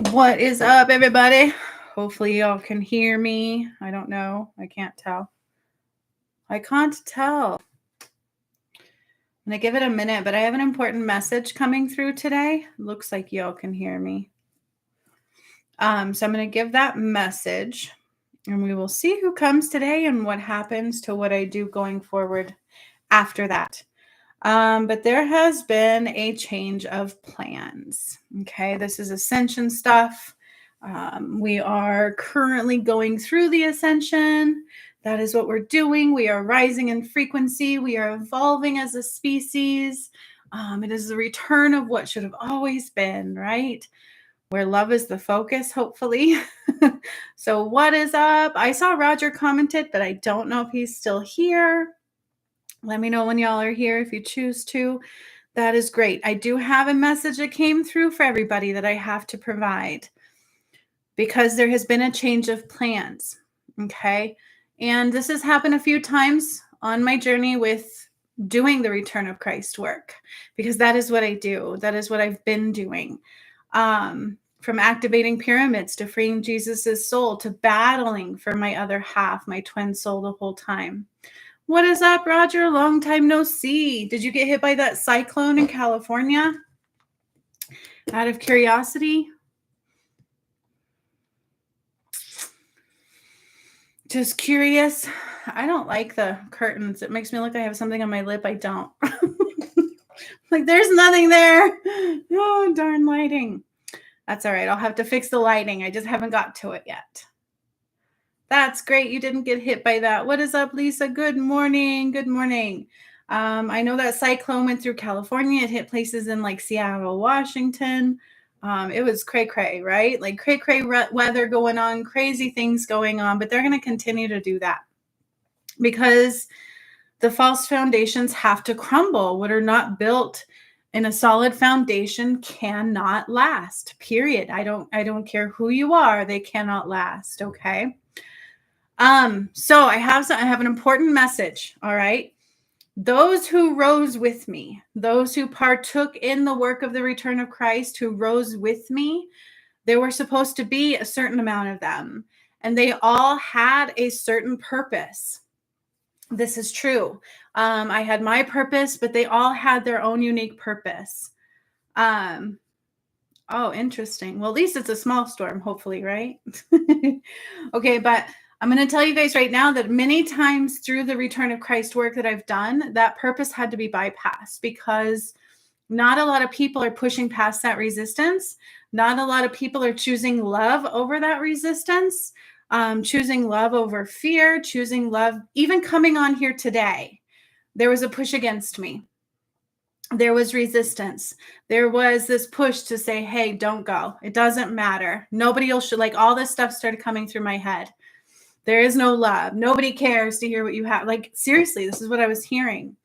What is up, everybody? Hopefully y'all can hear me. I don't know. I can't tell. I'm going to give it a minute, but I have an important message coming through today. Looks like y'all can hear me. So I'm going to give that message, and we will see who comes today and what happens to what I do going forward after that. But there has been a change of plans. Okay, this is ascension stuff. We are currently going through the ascension. That is what we're doing. We are rising in frequency. We are evolving as a species. It is the return of what should have always been, right? Where love is the focus, hopefully. So what is up? I saw Roger commented, but I don't know if he's still here. Let me know when y'all are here if you choose to. That is great. I do have a message that came through for everybody that I have to provide because there has been a change of plans. Okay. And this has happened a few times on my journey with doing the return of Christ work, because that is what I do. That is what I've been doing. From activating pyramids to freeing Jesus's soul to battling for my other half, my twin soul, the whole time. What is up, Roger? Long time no see. Did you get hit by that cyclone in California? Out of curiosity? Just curious. I don't like the curtains. It makes me look like I have something on my lip. I don't. Like there's nothing there. Oh, darn lighting. That's all right. I'll have to fix the lighting. I just haven't got to it yet. That's great. You didn't get hit by that. What is up, Lisa? Good morning. Good morning. I know that cyclone went through California. It hit places in like Seattle, Washington. It was cray-cray, right? Like cray-cray weather going on, crazy things going on, but they're going to continue to do that because the false foundations have to crumble. What are not built in a solid foundation cannot last, period. I don't care who you are. They cannot last. Okay. So I have an important message. All right. Those who rose with me, those who partook in the work of the return of Christ, who rose with me, there were supposed to be a certain amount of them, and they all had a certain purpose. This is true. I had my purpose, but they all had their own unique purpose. Oh, interesting. Well, at least it's a small storm, hopefully, right? Okay, but I'm going to tell you guys right now that many times through the return of Christ work that I've done, that purpose had to be bypassed because not a lot of people are pushing past that resistance. Not a lot of people are choosing love over that resistance, choosing love over fear, choosing love. Even coming on here today, there was a push against me. There was resistance. There was this push to say, hey, don't go. It doesn't matter. Nobody else should, like all this stuff started coming through my head. There is no love. Nobody cares to hear what you have. Like, seriously, this is what I was hearing.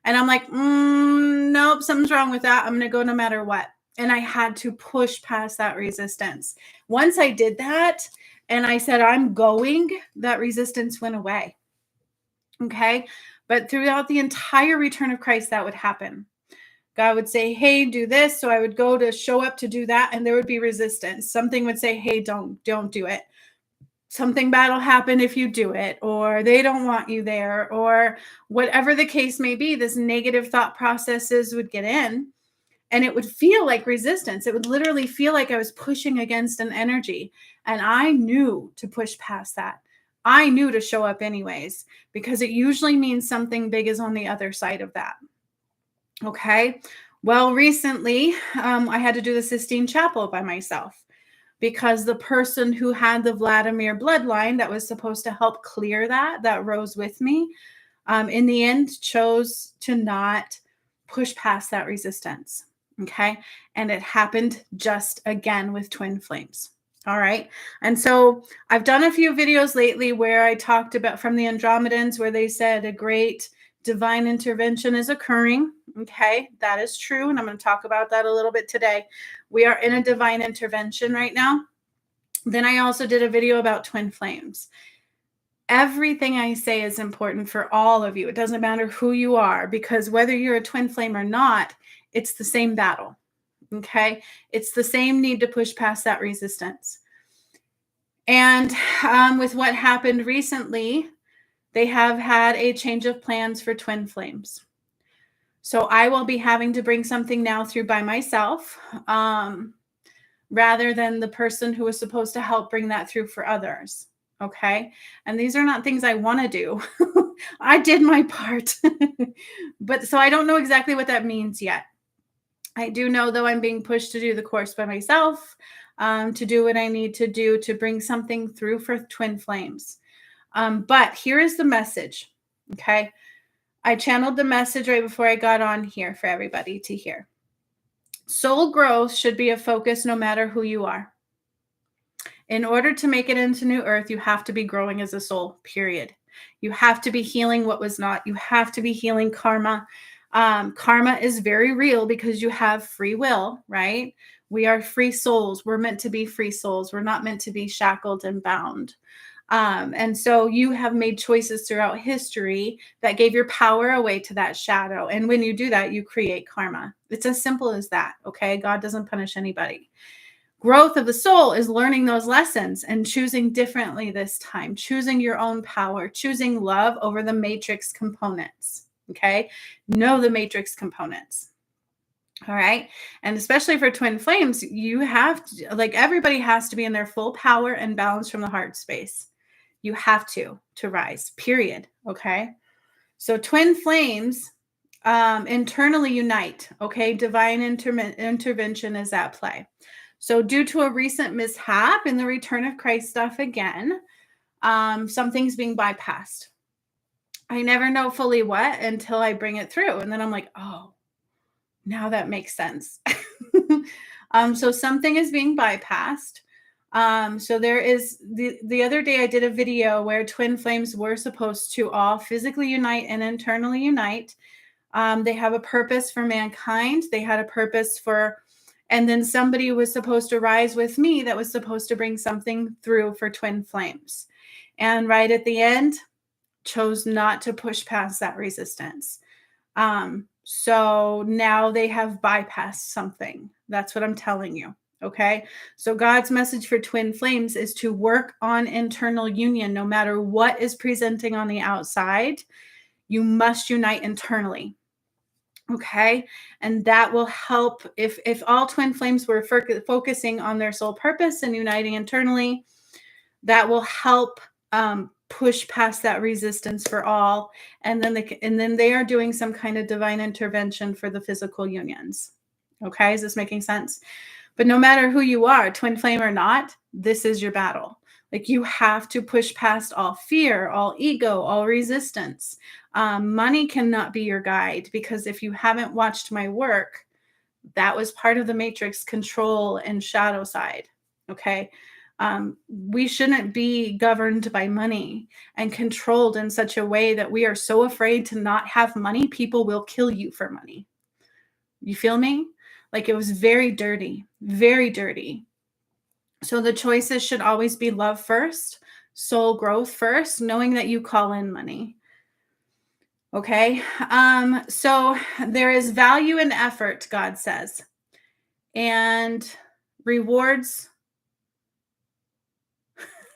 And I'm like, nope, something's wrong with that. I'm going to go no matter what. And I had to push past that resistance. Once I did that and I said, I'm going, that resistance went away. Okay. But throughout the entire return of Christ, that would happen. God would say, hey, do this. So I would go to show up to do that. And there would be resistance. Something would say, hey, don't do it. Something bad will happen if you do it, or they don't want you there, or whatever the case may be. This negative thought processes would get in and it would feel like resistance. It would literally feel like I was pushing against an energy. And I knew to push past that. I knew to show up anyways, because it usually means something big is on the other side of that. Okay. Well, recently I had to do the Sistine Chapel by myself because the person who had the Vladimir bloodline that was supposed to help clear that rose with me, in the end chose to not push past that resistance. Okay. And it happened just again with twin flames. All right. And so I've done a few videos lately where I talked about from the Andromedans where they said a great divine intervention is occurring. Okay, that is true. And I'm going to talk about that a little bit today. We are in a divine intervention right now. Then I also did a video about twin flames. Everything I say is important for all of you. It doesn't matter who you are, because whether you're a twin flame or not, it's the same battle. Okay. It's the same need to push past that resistance. And with what happened recently, they have had a change of plans for twin flames. So I will be having to bring something now through by myself, rather than the person who was supposed to help bring that through for others. Okay. And these are not things I want to do. I did my part. But so I don't know exactly what that means yet. I do know, though, I'm being pushed to do the course by myself, to do what I need to do to bring something through for twin flames. But here is the message. Okay. I channeled the message right before I got on here for everybody to hear. Soul growth should be a focus no matter who you are. In order to make it into New Earth, you have to be growing as a soul, period. You have to be healing what was not. You have to be healing karma. Karma is very real because you have free will, right? We are free souls. We're meant to be free souls. We're not meant to be shackled and bound. And so you have made choices throughout history that gave your power away to that shadow. And when you do that, you create karma. It's as simple as that. Okay. God doesn't punish anybody. Growth of the soul is learning those lessons and choosing differently this time, choosing your own power, choosing love over the matrix components. Okay. Know the matrix components. All right. And especially for twin flames, you have to, like, everybody has to be in their full power and balance from the heart space. You have to rise, period. Okay. So twin flames internally unite. Okay. Divine intervention is at play. So due to a recent mishap in the return of Christ stuff again, something's being bypassed. I never know fully what until I bring it through. And then I'm like, oh, now that makes sense. So something is being bypassed. So there is the other day I did a video where twin flames were supposed to all physically unite and internally unite. They have a purpose for mankind. They had a purpose for, and then somebody was supposed to rise with me that was supposed to bring something through for twin flames. And right at the end, chose not to push past that resistance. So now they have bypassed something. That's what I'm telling you. Okay. So God's message for twin flames is to work on internal union. No matter what is presenting on the outside, you must unite internally. Okay. And that will help if all twin flames were focusing on their soul purpose and uniting internally, that will help push past that resistance for all. And then they are doing some kind of divine intervention for the physical unions. Okay. Is this making sense? But no matter who you are, twin flame or not, this is your battle. Like, you have to push past all fear, all ego, all resistance. Money cannot be your guide, because if you haven't watched my work, that was part of the matrix control and shadow side. Okay. We shouldn't be governed by money and controlled in such a way that we are so afraid to not have money, people will kill you for money. You feel me? Like, it was very dirty, very dirty. So the choices should always be love first, soul growth first, knowing that you call in money. Okay. So there is value in effort, God says, and rewards.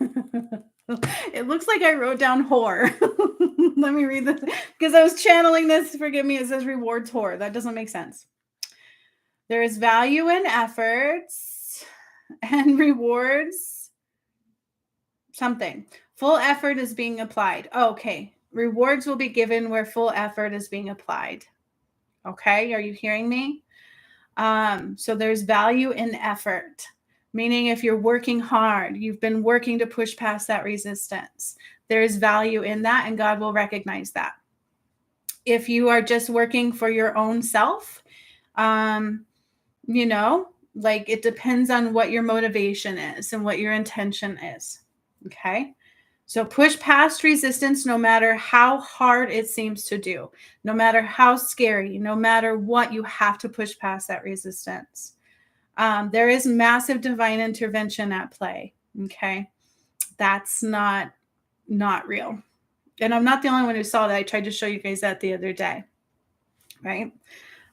It looks like I wrote down whore. Let me read this because I was channeling this. Forgive me. It says rewards whore. That doesn't make sense. There is value in efforts and rewards something. Full effort is being applied. Okay. Rewards will be given where full effort is being applied. Okay. Are you hearing me? So there's value in effort. Meaning, if you're working hard, you've been working to push past that resistance, there is value in that, and God will recognize that. If you are just working for your own self, like, it depends on what your motivation is and what your intention is. Okay. So push past resistance, no matter how hard it seems to do, no matter how scary, no matter what, you have to push past that resistance. There is massive divine intervention at play. Okay. That's not real. And I'm not the only one who saw that. I tried to show you guys that the other day. Right.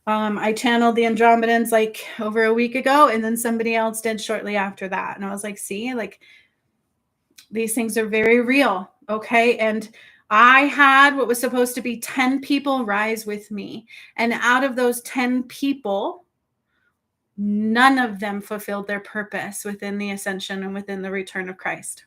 I channeled the Andromedans like over a week ago, and then somebody else did shortly after that. And I was like, see, like these things are very real. Okay. And I had what was supposed to be 10 people rise with me. And out of those 10 people, none of them fulfilled their purpose within the ascension and within the return of Christ.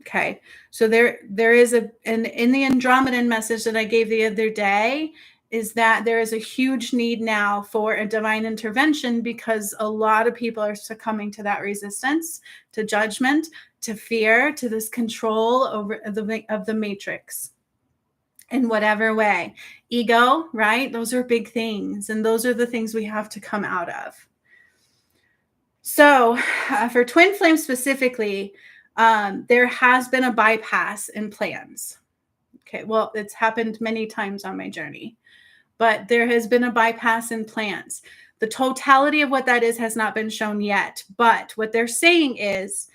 Okay. So there is and in the Andromedan message that I gave the other day is that there is a huge need now for a divine intervention because a lot of people are succumbing to that resistance, to judgment, to fear, to this control over of the matrix in whatever way. Ego, right? Those are big things. And those are the things we have to come out of. So for twin flame specifically, there has been a bypass in plans. Okay, well, it's happened many times on my journey, but there has been a bypass in plans. The totality of what that is has not been shown yet, but what they're saying is,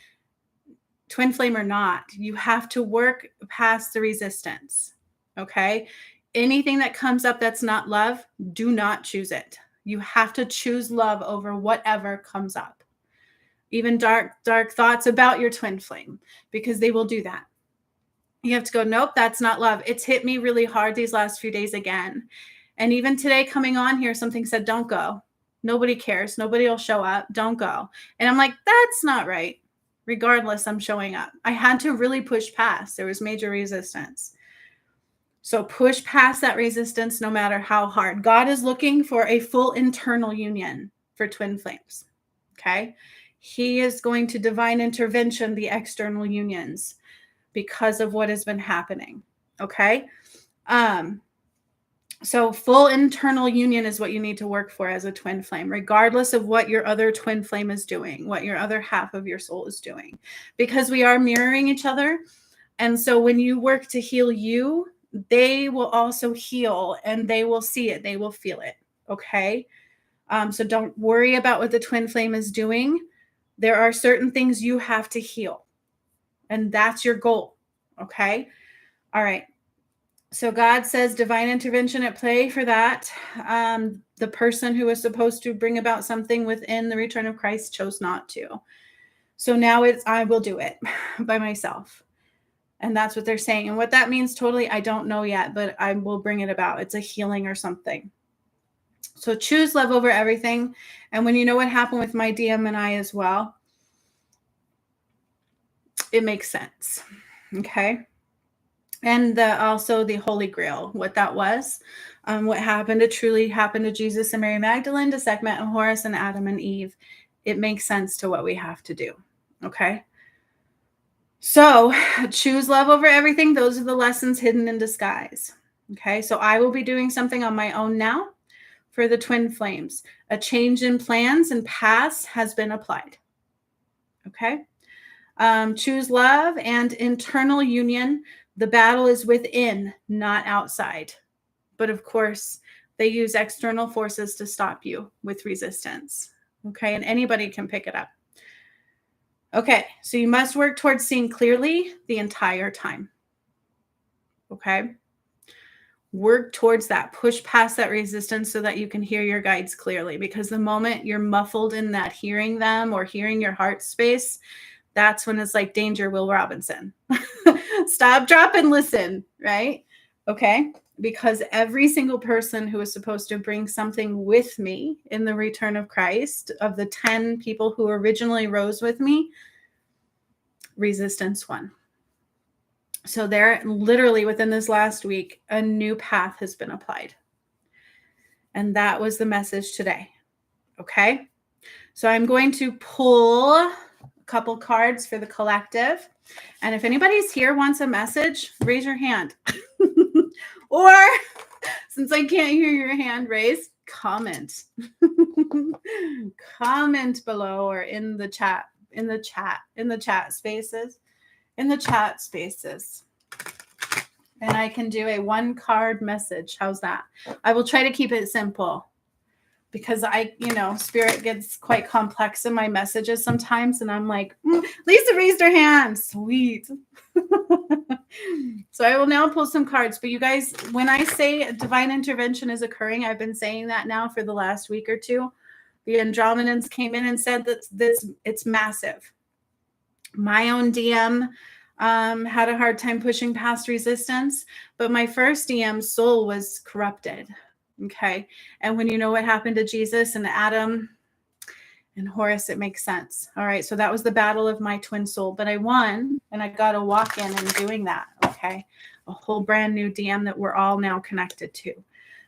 twin flame or not, you have to work past the resistance. Okay, anything that comes up that's not love, do not choose it. You have to choose love over whatever comes up. Even dark thoughts about your twin flame, because they will do that. You have to go, nope, that's not love. It's hit me really hard these last few days again. And even today coming on here, something said, don't go. Nobody cares. Nobody will show up. Don't go. And I'm like, that's not right. Regardless, I'm showing up. I had to really push past. There was major resistance. So push past that resistance no matter how hard. God is looking for a full internal union for twin flames. Okay. He is going to divine intervention the external unions because of what has been happening. Okay. So full internal union is what you need to work for as a twin flame, regardless of what your other twin flame is doing, what your other half of your soul is doing, because we are mirroring each other. And so when you work to heal you, they will also heal and they will see it. They will feel it. Okay. So don't worry about what the twin flame is doing. There are certain things you have to heal, and that's your goal. Okay. All right. So God says divine intervention at play for that. The person who was supposed to bring about something within the return of Christ chose not to. So now I will do it by myself. And that's what they're saying. And what that means totally, I don't know yet, but I will bring it about. It's a healing or something. So choose love over everything. And when you know what happened with my DM and I as well, it makes sense. Okay. And also the Holy Grail, what that was, what happened to truly happened to Jesus and Mary Magdalene, to Sekhmet and Horus and Adam and Eve. It makes sense to what we have to do. Okay. So choose love over everything. Those are the lessons hidden in disguise. Okay. So I will be doing something on my own now for the twin flames. A change in plans and paths has been applied. Okay. Choose love and internal union. The battle is within, not outside. But of course, they use external forces to stop you with resistance. Okay. And anybody can pick it up. Okay. So you must work towards seeing clearly the entire time. Okay. Work towards that. Push past that resistance so that you can hear your guides clearly. Because the moment you're muffled in that hearing them or hearing your heart space, that's when it's like danger, Will Robinson. Stop, drop, and listen, right? Okay. Because every single person who is supposed to bring something with me in the return of Christ, of the 10 people who originally rose with me, resistance won. So there, literally within this last week, a new path has been applied. And that was the message today. Okay. So I'm going to pull a couple cards for the collective. And if anybody's here wants a message, raise your hand. Or since I can't hear your hand raised, comment. Comment below or in the chat spaces. And I can do a 1-card message. How's that? I will try to keep it simple. because Spirit gets quite complex in my messages sometimes. And I'm like, Lisa raised her hand. Sweet. So I will now pull some cards. But you guys, when I say divine intervention is occurring, I've been saying that now for the last week or two. The Andromedans came in and said that it's massive. My own DM had a hard time pushing past resistance, but my first DM soul was corrupted. Okay. And when you know what happened to Jesus and Adam and Horus, it makes sense. All right. So that was the battle of my twin soul, but I won and I got to walk in and doing that. Okay. A whole brand new DM that we're all now connected to.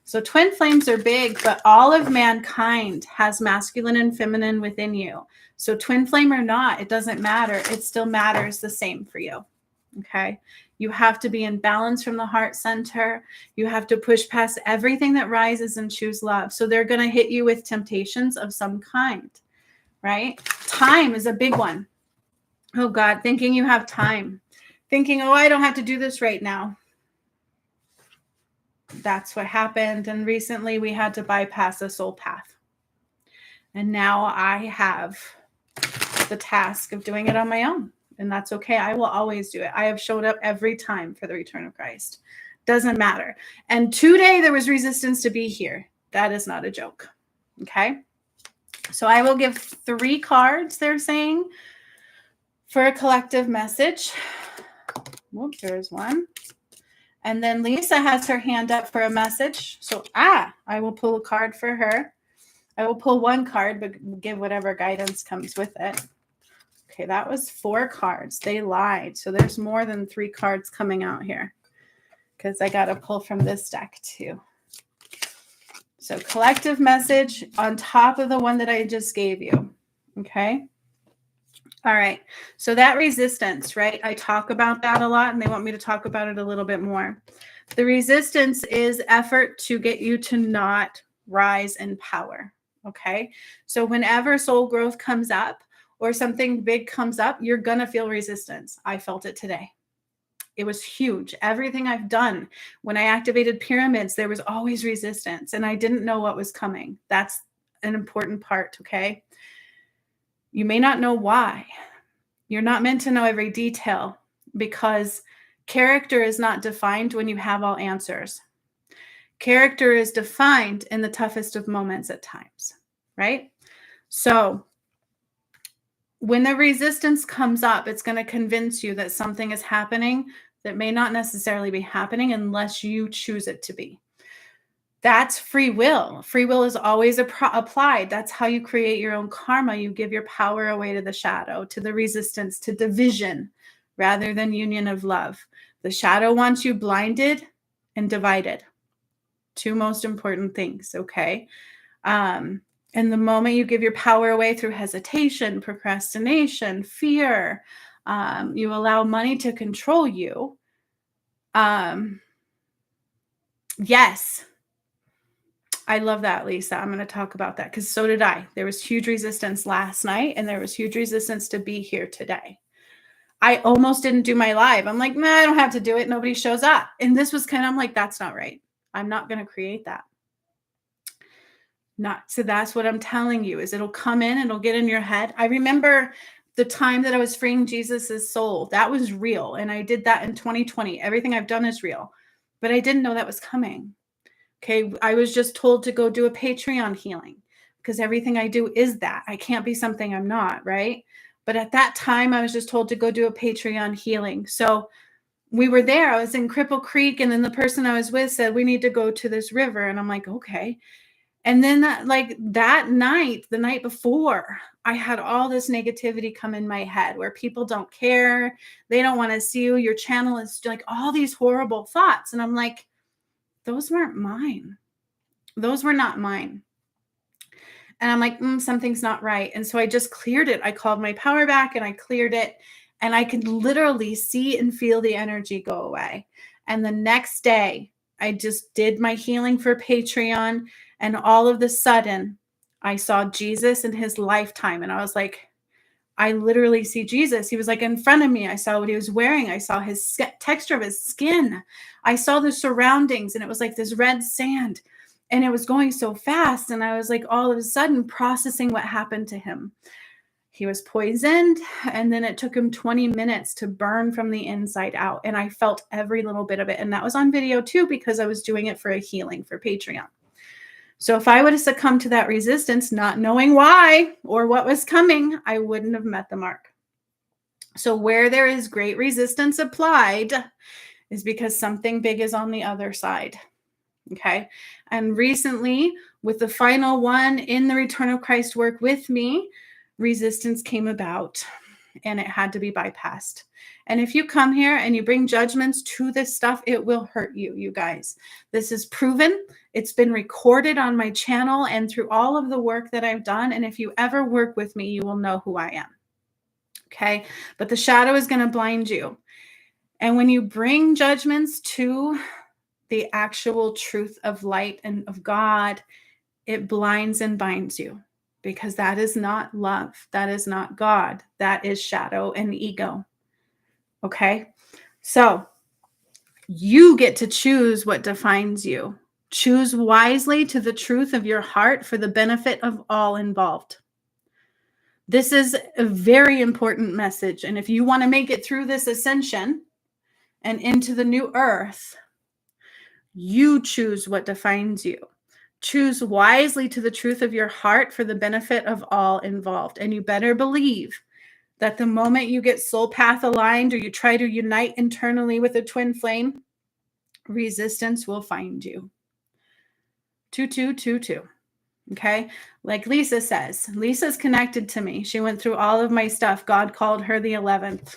So twin flames are big, but all of mankind has masculine and feminine within you. So twin flame or not, it doesn't matter. It still matters the same for you. Okay. You have to be in balance from the heart center. You have to push past everything that rises and choose love. So they're going to hit you with temptations of some kind, right? Time is a big one. Oh God, thinking you have time. Thinking, oh, I don't have to do this right now. That's what happened. And recently we had to bypass a soul path. And now I have the task of doing it on my own. And that's okay. I will always do it. I have showed up every time for the return of Christ. Doesn't matter. And today there was resistance to be here. That is not a joke. Okay. So I will give 3 cards, they're saying, for a collective message. Whoop, there's one. And then Lisa has her hand up for a message. So, I will pull a card for her. I will pull 1 card, but give whatever guidance comes with it. Okay, that was 4 cards. They lied. So there's more than 3 cards coming out here because I got to pull from this deck too. So collective message on top of the one that I just gave you. Okay. All right. So that resistance, right? I talk about that a lot and they want me to talk about it a little bit more. The resistance is effort to get you to not rise in power. Okay. So whenever soul growth comes up or something big comes up, you're going to feel resistance. I felt it today. It was huge. Everything I've done, when I activated pyramids, there was always resistance and I didn't know what was coming. That's an important part. Okay. You may not know why. You're not meant to know every detail because character is not defined when you have all answers. Character is defined in the toughest of moments at times, right? So when the resistance comes up, it's going to convince you that something is happening that may not necessarily be happening unless you choose it to be. That's free will. Free will is always applied. That's how you create your own karma. You give your power away to the shadow, to the resistance, to division, rather than union of love. The shadow wants you blinded and divided. 2 most important things, okay? And the moment you give your power away through hesitation, procrastination, fear, you allow money to control you. Yes. I love that, Lisa. I'm going to talk about that because so did I. There was huge resistance last night and there was huge resistance to be here today. I almost didn't do my live. I'm like, I don't have to do it. Nobody shows up. And this was I'm like, that's not right. I'm not going to create that. So that's what I'm telling you is it'll come in, it'll get in your head. I remember the time that I was freeing Jesus's soul. That was real. And I did that in 2020. Everything I've done is real, but I didn't know that was coming. Okay. I was just told to go do a Patreon healing because everything I do is that. I can't be something I'm not, right? But at that time, I was just told to go do a Patreon healing. So we were there. I was in Cripple Creek, and then the person I was with said, we need to go to this river. And I'm like, okay. And then that night, the night before, I had all this negativity come in my head where people don't care. They don't want to see you. Your channel is like all these horrible thoughts. And I'm like, those weren't mine. Those were not mine. And I'm like, something's not right. And so I just cleared it. I called my power back and I cleared it. And I could literally see and feel the energy go away. And the next day, I just did my healing for Patreon. And all of a sudden, I saw Jesus in his lifetime. And I was like, I literally see Jesus. He was like in front of me. I saw what he was wearing. I saw his texture of his skin. I saw the surroundings. And it was like this red sand. And it was going so fast. And I was like, all of a sudden processing what happened to him. He was poisoned, and then it took him 20 minutes to burn from the inside out. And I felt every little bit of it. And that was on video too, because I was doing it for a healing for Patreon. So if I would have succumbed to that resistance, not knowing why or what was coming, I wouldn't have met the mark. So where there is great resistance applied is because something big is on the other side. Okay. And recently, with the final one in the Return of Christ work with me, resistance came about and it had to be bypassed. And if you come here and you bring judgments to this stuff, it will hurt you, you guys. This is proven. It's been recorded on my channel and through all of the work that I've done. And if you ever work with me, you will know who I am. Okay. But the shadow is going to blind you. And when you bring judgments to the actual truth of light and of God, it blinds and binds you, because that is not love. That is not God. That is shadow and ego. Okay. So you get to choose what defines you. Choose wisely to the truth of your heart for the benefit of all involved. This is a very important message. And if you want to make it through this ascension and into the new earth, you choose what defines you. Choose wisely to the truth of your heart for the benefit of all involved. And you better believe that the moment you get soul path aligned or you try to unite internally with a twin flame, resistance will find you. 2222. Okay. Like Lisa says, Lisa's connected to me. She went through all of my stuff. God called her the 11th.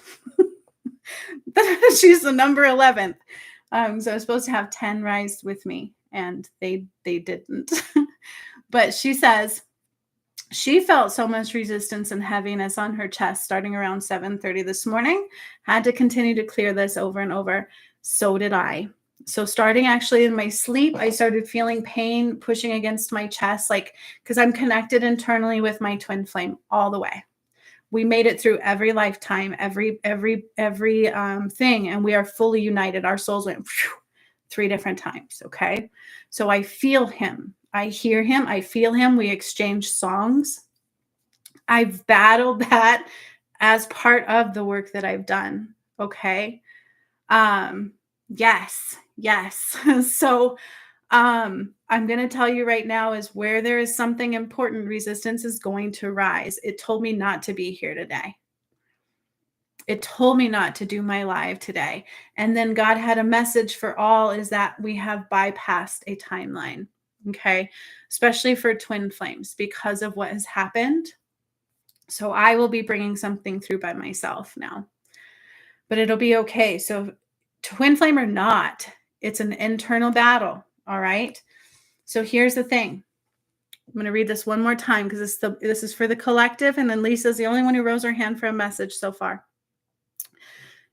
She's the number 11th. So I was supposed to have 10 rise with me, and they didn't. But she says she felt so much resistance and heaviness on her chest starting around 7:30 this morning. Had to continue to clear this over and over. So did I. So starting actually in my sleep, I started feeling pain pushing against my chest, like, because I'm connected internally with my twin flame all the way. We made it through every lifetime, every thing, and we are fully united. Our souls went 3 different times. Okay. So I feel him. I hear him. I feel him. We exchange songs. I've battled that as part of the work that I've done. Okay. Yes. So, I'm going to tell you right now is where there is something important, resistance is going to rise. It told me not to be here today. It told me not to do my live today. And then God had a message for all, is that we have bypassed a timeline. Okay. Especially for twin flames because of what has happened. So I will be bringing something through by myself now, but it'll be okay. So twin flame or not, it's an internal battle. All right. So here's the thing. I'm going to read this one more time because this is for the collective. And then Lisa's the only one who rose her hand for a message so far.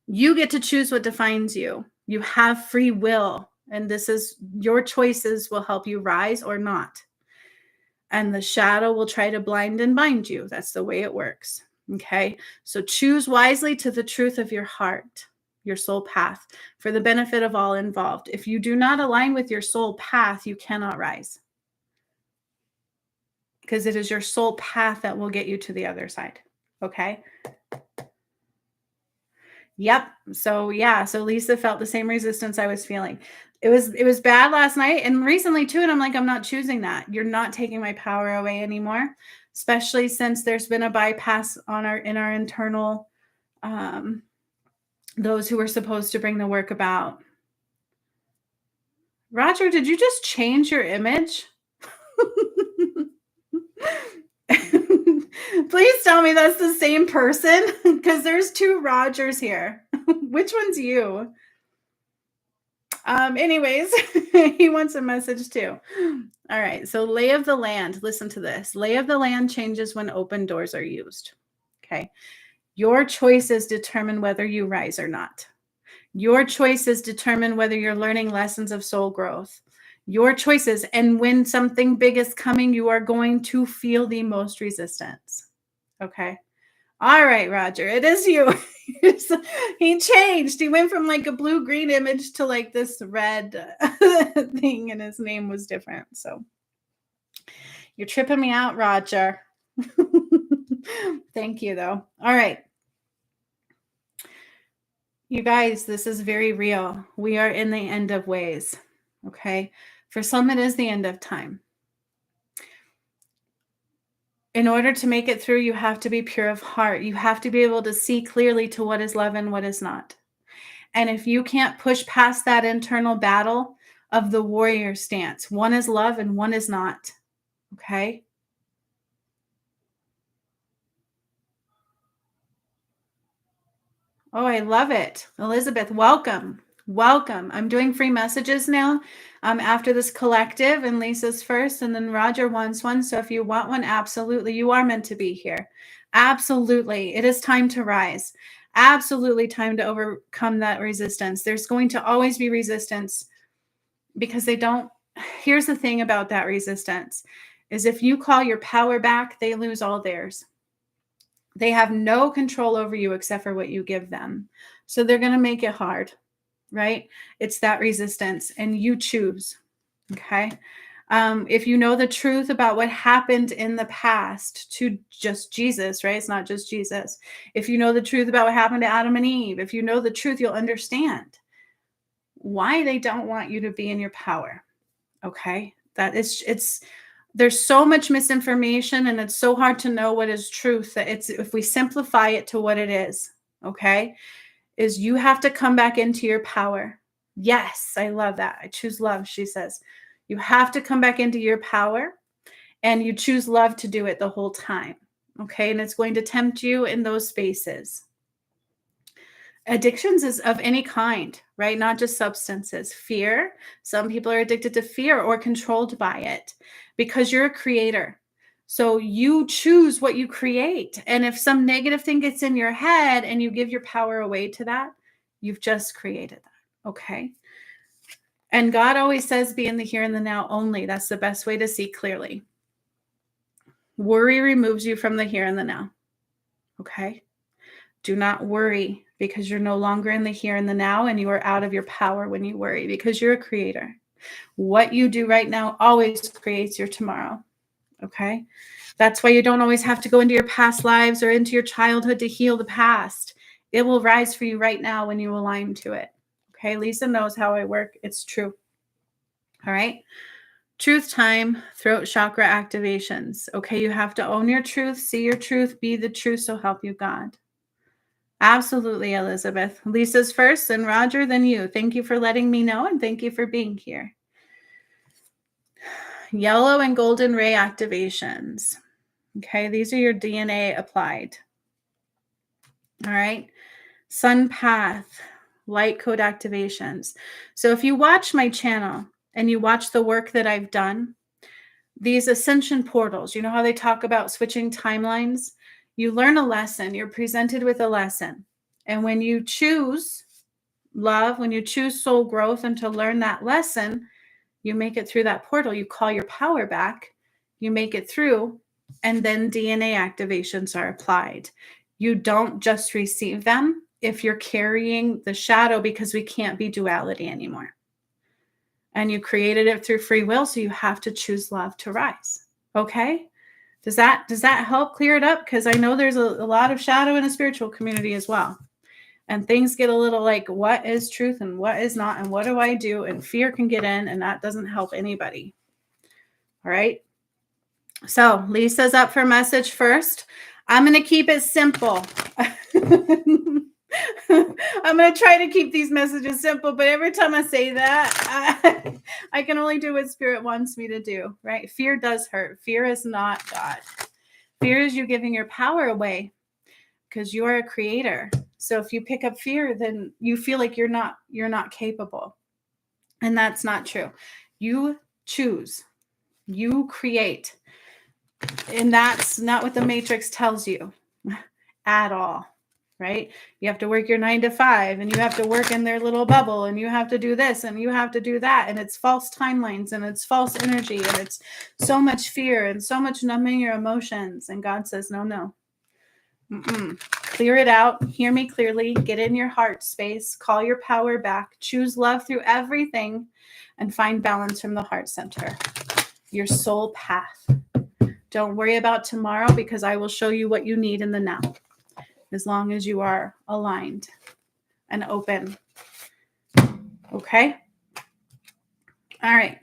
You get to choose what defines you. You have free will. And this is your choices will help you rise or not. And the shadow will try to blind and bind you. That's the way it works. Okay. So choose wisely to the truth of your heart, your soul path, for the benefit of all involved. If you do not align with your soul path, you cannot rise. Because it is your soul path that will get you to the other side. Okay. Yep. So yeah. So Lisa felt the same resistance I was feeling. It was bad last night and recently too. And I'm like, I'm not choosing that. You're not taking my power away anymore, especially since there's been a bypass in our internal, those who were supposed to bring the work about. Roger, did you just change your image? Please tell me that's the same person, because there's 2 Rogers here. Which one's you? Anyways, he wants a message too. All right. So lay of the land, listen to this. Lay of the land changes when open doors are used. Okay. Your choices determine whether you rise or not. Your choices determine whether you're learning lessons of soul growth. Your choices. And when something big is coming, you are going to feel the most resistance. Okay. All right, Roger, it is you. He changed. He went from like a blue-green image to like this red thing, and his name was different. So you're tripping me out, Roger. Thank you, though. All right. You guys, this is very real. We are in the end of ways. Okay. For some, it is the end of time. In order to make it through, you have to be pure of heart. You have to be able to see clearly to what is love and what is not. And if you can't push past that internal battle of the warrior stance, one is love and one is not. Okay. Oh, I love it. Elizabeth, welcome. Welcome. I'm doing free messages now after this collective, and Lisa's first, and then Roger wants one. So if you want one, absolutely. You are meant to be here. Absolutely. It is time to rise. Absolutely time to overcome that resistance. There's going to always be resistance because they don't. Here's the thing about that resistance is if you call your power back, they lose all theirs. They have no control over you except for what you give them. So they're going to make it hard, right? It's that resistance, and you choose. Okay. If you know the truth about what happened in the past to just Jesus, right? It's not just Jesus. If you know the truth about what happened to Adam and Eve, if you know the truth, you'll understand why they don't want you to be in your power. Okay. There's so much misinformation, and it's so hard to know what is truth that if we simplify it to what it is, okay, is you have to come back into your power. Yes, I love that. I choose love, she says. You have to come back into your power, and you choose love to do it the whole time. Okay. And it's going to tempt you in those spaces. Addictions is of any kind, right? Not just substances. Fear. Some people are addicted to fear or controlled by it because you're a creator. So you choose what you create. And if some negative thing gets in your head and you give your power away to that, you've just created that. Okay. And God always says, be in the here and the now only. That's the best way to see clearly. Worry removes you from the here and the now. Okay. Do not worry because you're no longer in the here and the now, and you are out of your power when you worry because you're a creator. What you do right now always creates your tomorrow. Okay. That's why you don't always have to go into your past lives or into your childhood to heal the past. It will rise for you right now when you align to it. Okay. Lisa knows how I work. It's true. All right. Truth time, throat chakra activations. Okay. You have to own your truth, see your truth, be the truth. So help you God. Absolutely, Elizabeth. Lisa's first, and Roger, then you. Thank you for letting me know, and thank you for being here. Yellow and golden ray activations. Okay, these are your DNA applied. All right. Sun path, light code activations. So if you watch my channel and you watch the work that I've done, these ascension portals, you know how they talk about switching timelines? You learn a lesson, you're presented with a lesson. And when you choose love, when you choose soul growth and to learn that lesson, you make it through that portal. You call your power back, you make it through, and then DNA activations are applied. You don't just receive them if you're carrying the shadow, because we can't be duality anymore. And you created it through free will, so you have to choose love to rise. Okay? Does that help clear it up? Because I know there's a lot of shadow in a spiritual community as well. And things get a little like, what is truth and what is not? And what do I do? And fear can get in, and that doesn't help anybody. All right. So Lisa's up for message first. I'm going to keep it simple. I'm going to try to keep these messages simple, but every time I say that, I can only do what Spirit wants me to do, right? Fear does hurt. Fear is not God. Fear is you giving your power away because you are a creator. So if you pick up fear, then you feel like you're not capable. And that's not true. You choose, you create. And that's not what the Matrix tells you at all. Right? You have to work your 9 to 5, and you have to work in their little bubble, and you have to do this and you have to do that. And it's false timelines, and it's false energy, and it's so much fear and so much numbing your emotions. And God says, no. Clear it out. Hear me clearly. Get in your heart space. Call your power back. Choose love through everything and find balance from the heart center. Your soul path. Don't worry about tomorrow because I will show you what you need in the now. As long as you are aligned and open. Okay? All right.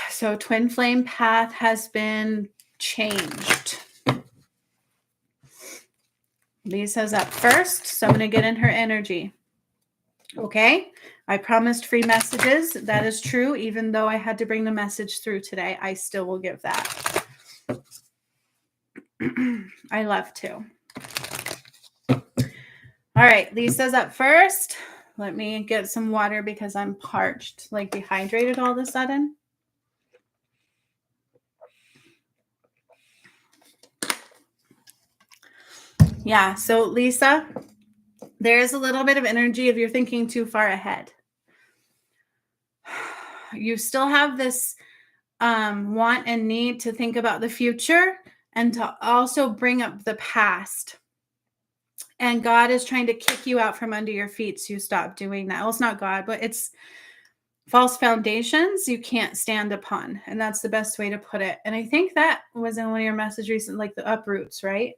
So twin flame path has been changed. Lisa's up first, so I'm going to get in her energy. Okay? I promised free messages. That is true. Even though I had to bring the message through today, I still will give that. I love to. All right, Lisa's up first. Let me get some water because I'm parched, like dehydrated all of a sudden. Yeah, so Lisa, there is a little bit of energy if you're thinking too far ahead. You still have this want and need to think about the future and to also bring up the past. And God is trying to kick you out from under your feet so you stop doing that. Well, it's not God, but it's false foundations you can't stand upon. And that's the best way to put it. And I think that was in one of your messages recently, like the uproots, right?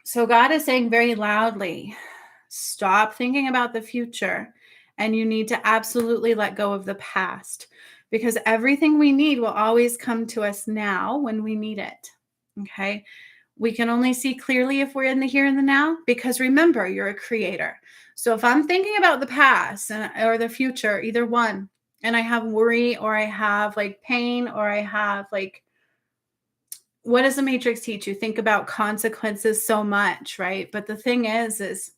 So God is saying very loudly, stop thinking about the future. And you need to absolutely let go of the past because everything we need will always come to us now when we need it. Okay. We can only see clearly if we're in the here and the now, because remember, you're a creator. So if I'm thinking about the past or the future, either one, and I have worry or I have like pain or I have like, what does the Matrix teach you? Think about consequences so much, right? But the thing is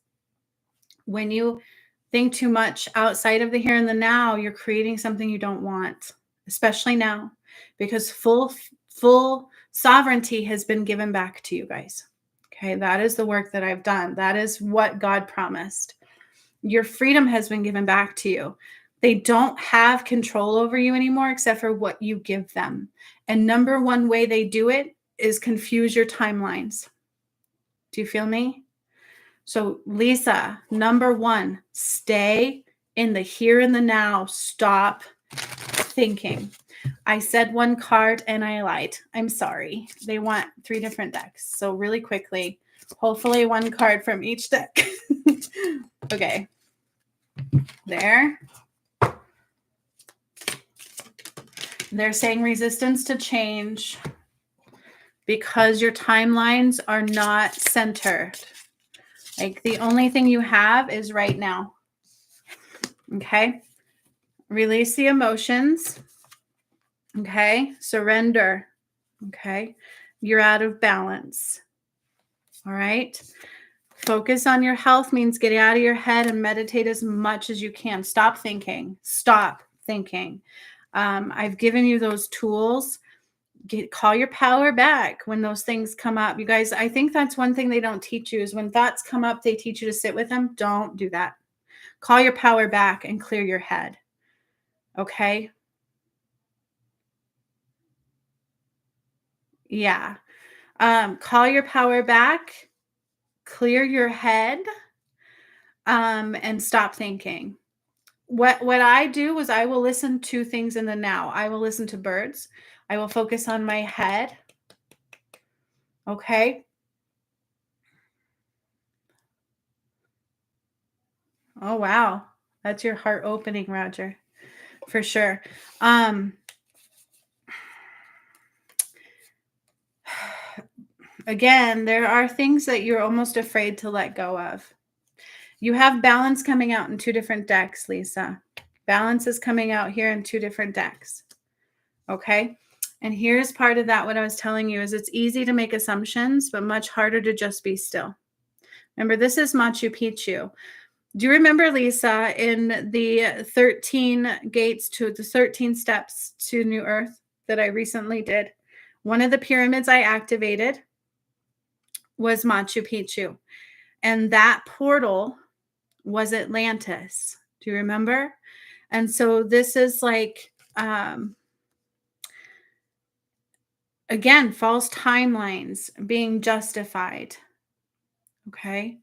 when you think too much outside of the here and the now, you're creating something you don't want, especially now, because full sovereignty has been given back to you guys. Okay, that is the work that I've done. That is what God promised. Your freedom has been given back to you. They don't have control over you anymore except for what you give them. And number one way they do it is confuse your timelines. Do you feel me? So Lisa, number one, stay in the here and the now. Stop thinking. I said one card and I lied. I'm sorry. They want 3 different decks. So really quickly, hopefully one card from each deck. Okay. There. They're saying resistance to change because your timelines are not centered. Like the only thing you have is right now. Okay. Release the emotions. Okay. Surrender. Okay. You're out of balance. All right. Focus on your health means getting out of your head and meditate as much as you can. Stop thinking. Stop thinking. I've given you those tools. Call your power back when those things come up. You guys, I think that's one thing they don't teach you is when thoughts come up, they teach you to sit with them. Don't do that. Call your power back and clear your head. Okay? Yeah. Call your power back, clear your head, and stop thinking. What I do is I will listen to things in the now. I will listen to birds. I will focus on my head. Okay? Oh, wow. That's your heart opening, Roger. For sure. Again, there are things that you're almost afraid to let go of. You have balance coming out in 2 different decks, Lisa. Balance is coming out here in 2 different decks. Okay? And here's part of that. What I was telling you is it's easy to make assumptions, but much harder to just be still. Remember, this is Machu Picchu. Do you remember, Lisa, in the 13 gates to the 13 steps to New Earth that I recently did? One of the pyramids I activated was Machu Picchu. And that portal was Atlantis. Do you remember? And so this is like, Again, false timelines being justified. Okay.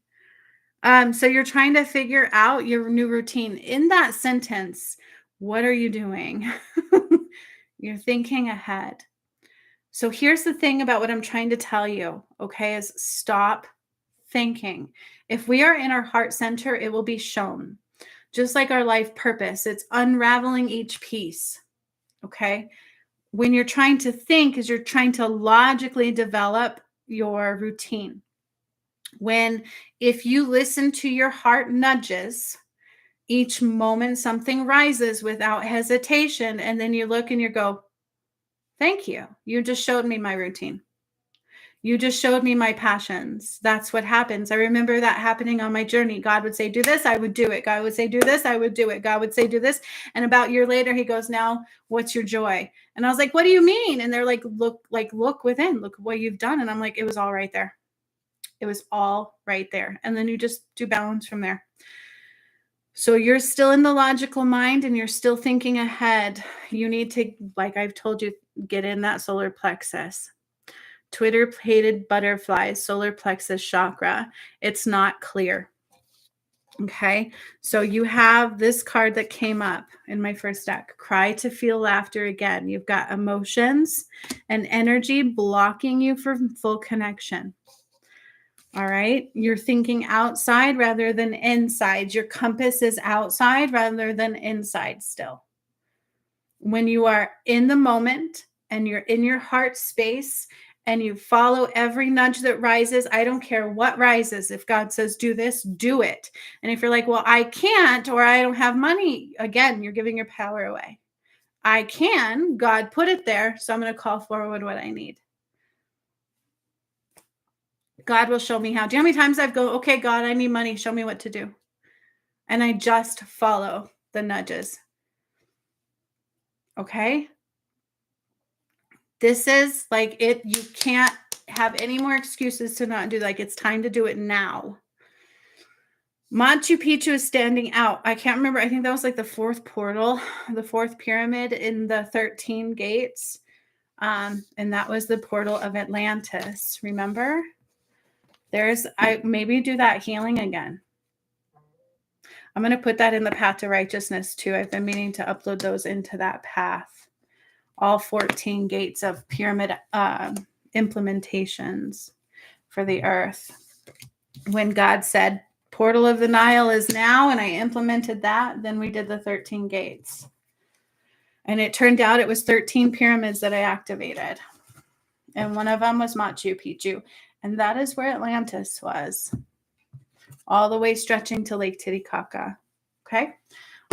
So you're trying to figure out your new routine. In that sentence, what are you doing? You're thinking ahead. So here's the thing about what I'm trying to tell you, okay, is stop thinking. If we are in our heart center, it will be shown. Just like our life purpose, it's unraveling each piece, okay? When you're trying to think, is you're trying to logically develop your routine. If you listen to your heart nudges, each moment something rises without hesitation, and then you look and you go, thank you. You just showed me my routine. You just showed me my passions. That's what happens. I remember that happening on my journey. God would say, do this, I would do it. God would say, do this, I would do it. God would say, do this. And about a year later, he goes, now what's your joy? And I was like, what do you mean? And they're like, look within, look what you've done. And I'm like, it was all right there. It was all right there. And then you just do balance from there. So you're still in the logical mind and you're still thinking ahead. You need to, like I've told you, get in that solar plexus. Twitter-plated butterflies, solar plexus chakra. It's not clear. Okay. So you have this card that came up in my first deck, cry to feel laughter again. You've got emotions and energy blocking you from full connection. All right. You're thinking outside rather than inside. Your compass is outside rather than inside still. When you are in the moment and you're in your heart space and you follow every nudge that rises, I don't care what rises. If God says, do this, do it. And if you're like, well, I can't, or I don't have money, again, you're giving your power away. I can, God put it there. So I'm going to call forward what I need. God will show me how. Do you know how many times I've go, okay, God, I need money. Show me what to do. And I just follow the nudges. Okay. This is like it. You can't have any more excuses to not do, like, it's time to do it now. Machu Picchu is standing out. I can't remember. I think that was like the fourth portal, the fourth pyramid in the 13 gates. And that was the portal of Atlantis. Remember? I maybe do that healing again. I'm going to put that in the path to righteousness too. I've been meaning to upload those into that path. All 14 gates of pyramid implementations for the earth. When God said, portal of the Nile is now, and I implemented that, then we did the 13 gates. And it turned out it was 13 pyramids that I activated. And one of them was Machu Picchu. And that is where Atlantis was. All the way stretching to Lake Titicaca. Okay.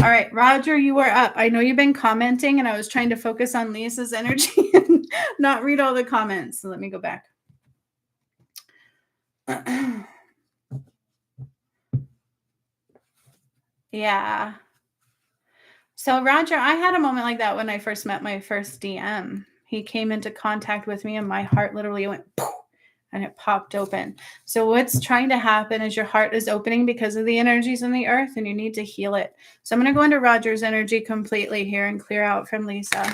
All right, Roger, you are up. I know you've been commenting, and I was trying to focus on Lisa's energy and not read all the comments. So let me go back. Yeah. So Roger, I had a moment like that when I first met my first DM. He came into contact with me and my heart literally went poof, and it popped open. So what's trying to happen is your heart is opening because of the energies in the earth and you need to heal it. So I'm going to go into Roger's energy completely here and clear out from Lisa.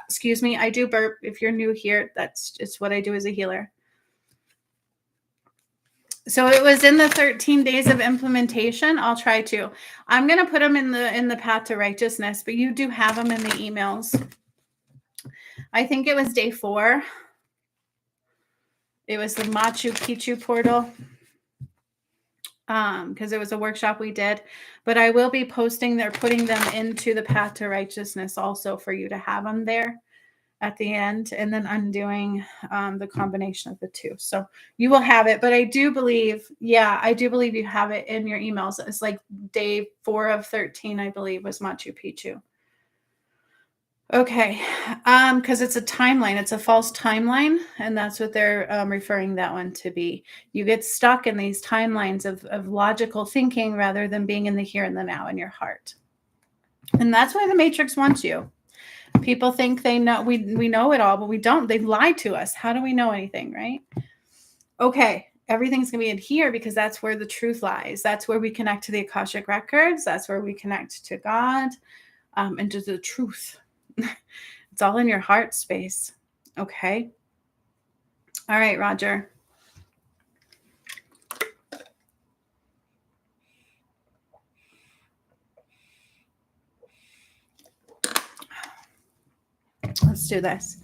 Excuse me. I do burp. If you're new here, that's just what I do as a healer. So it was in the 13 days of implementation. I'll try to. I'm going to put them in the path to righteousness, but you do have them in the emails. I think it was day 4. It was the Machu Picchu portal because it was a workshop we did. But I will be putting them into the path to righteousness also for you to have them there at the end, and then undoing the combination of the two. So you will have it, but I do believe you have it in your emails. It's like day 4 of 13, I believe, was Machu Picchu. Okay. Because it's a timeline. It's a false timeline, and that's what they're referring that one to be. You get stuck in these timelines of logical thinking rather than being in the here and the now in your heart. And that's why the Matrix wants you. People think they know, we know it all, but we don't. They've lied to us. How do we know anything, right? Okay, everything's going to be in here because that's where the truth lies. That's where we connect to the Akashic records. That's where we connect to God and to the truth. It's all in your heart space. Okay. All right, Roger. Let's do this.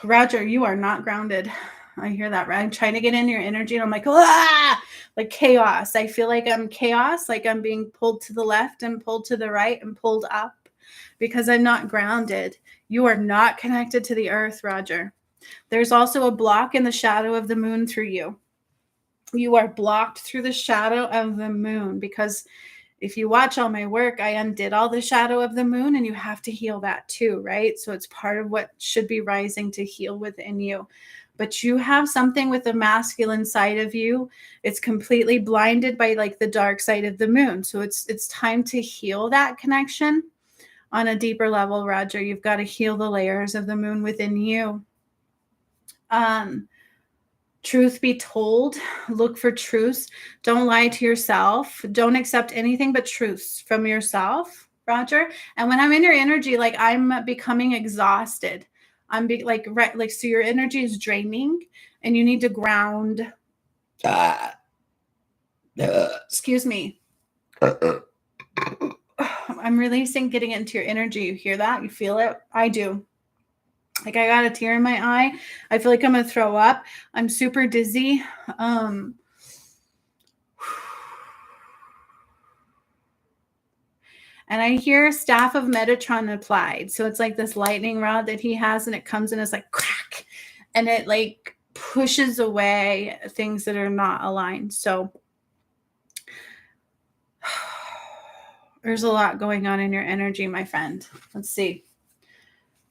Roger, you are not grounded. I hear that. Right? I'm trying to get in your energy and I'm like, ah, like chaos. I feel like I'm chaos, like I'm being pulled to the left and pulled to the right and pulled up because I'm not grounded. You are not connected to the earth, Roger. There's also a block in the shadow of the moon through you. You are blocked through the shadow of the moon because if you watch all my work, I undid all the shadow of the moon and you have to heal that too, right? So it's part of what should be rising to heal within you. But you have something with the masculine side of you. It's completely blinded by like the dark side of the moon. So it's time to heal that connection on a deeper level, Roger. You've got to heal the layers of the moon within you. Truth be told, look for truths. Don't lie to yourself. Don't accept anything but truths from yourself, Roger. And when I'm in your energy, like I'm becoming exhausted. Like so your energy is draining and you need to ground. Excuse me. I'm releasing, getting into your energy. You hear that? You feel it? I do. Like I got a tear in my eye. I feel like I'm going to throw up. I'm super dizzy. And I hear staff of Metatron applied. So it's like this lightning rod that he has and it comes in as like crack and it like pushes away things that are not aligned. So there's a lot going on in your energy, my friend. Let's see.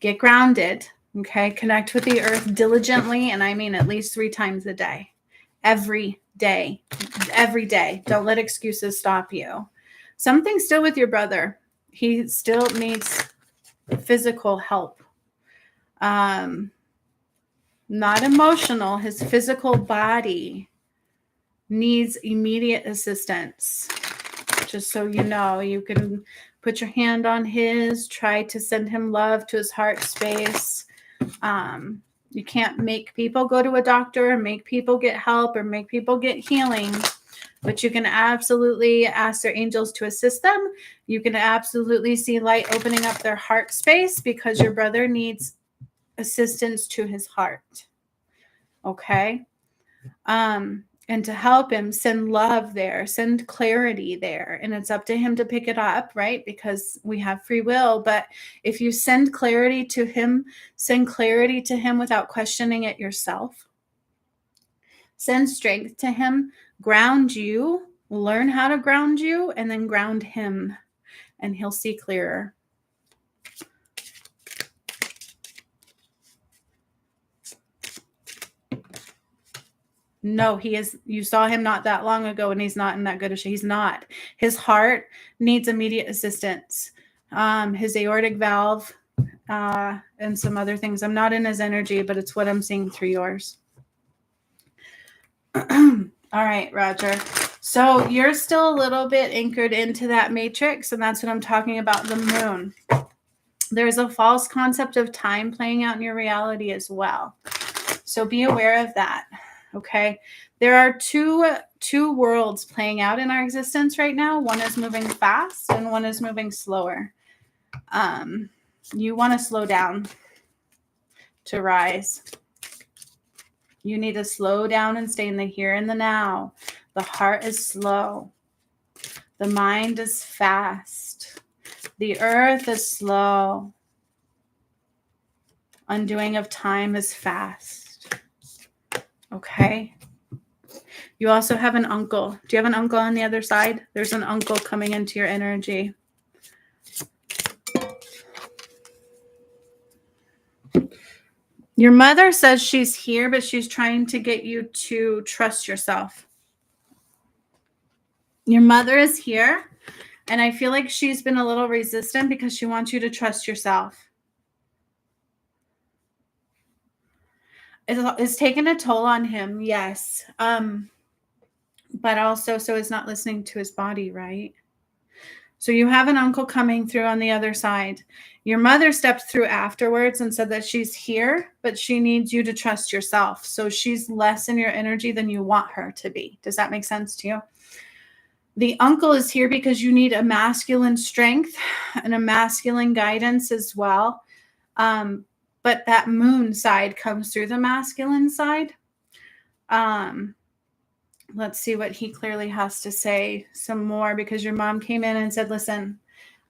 Get grounded. Okay. Connect with the earth diligently. And I mean at least 3 times a day. Every day. Every day. Don't let excuses stop you. Something's still with your brother. He still needs physical help. Not emotional. His physical body needs immediate assistance. Just so you know, you can put your hand on his, try to send him love to his heart space. You can't make people go to a doctor or make people get help or make people get healing, but you can absolutely ask their angels to assist them. You can absolutely see light opening up their heart space because your brother needs assistance to his heart. Okay. And to help him, send love there, send clarity there. And it's up to him to pick it up, right? Because we have free will. But if you send clarity to him, send clarity to him without questioning it yourself. Send strength to him, ground you, learn how to ground you, and then ground him, and he'll see clearer. No, he is. You saw him not that long ago, and he's not in that good of shape. He's not. His heart needs immediate assistance. His aortic valve, and some other things. I'm not in his energy, but it's what I'm seeing through yours. All right, Roger. So you're still a little bit anchored into that matrix, and that's what I'm talking about, the moon. There's a false concept of time playing out in your reality as well. So be aware of that. Okay. There are two worlds playing out in our existence right now. One is moving fast and one is moving slower. You want to slow down to rise. You need to slow down and stay in the here and the now. The heart is slow. The mind is fast. The earth is slow. Undoing of time is fast. Okay. You also have an uncle. Do you have an uncle on the other side? There's an uncle coming into your energy. Your mother says she's here, but she's trying to get you to trust yourself. Your mother is here, and I feel like she's been a little resistant because she wants you to trust yourself. It's taken a toll on him, yes. But also, so he's not listening to his body, right? So you have an uncle coming through on the other side. Your mother stepped through afterwards and said that she's here, but she needs you to trust yourself. So she's less in your energy than you want her to be. Does that make sense to you? The uncle is here because you need a masculine strength and a masculine guidance as well. But that moon side comes through the masculine side. Let's see what he clearly has to say some more, because your mom came in and said, listen,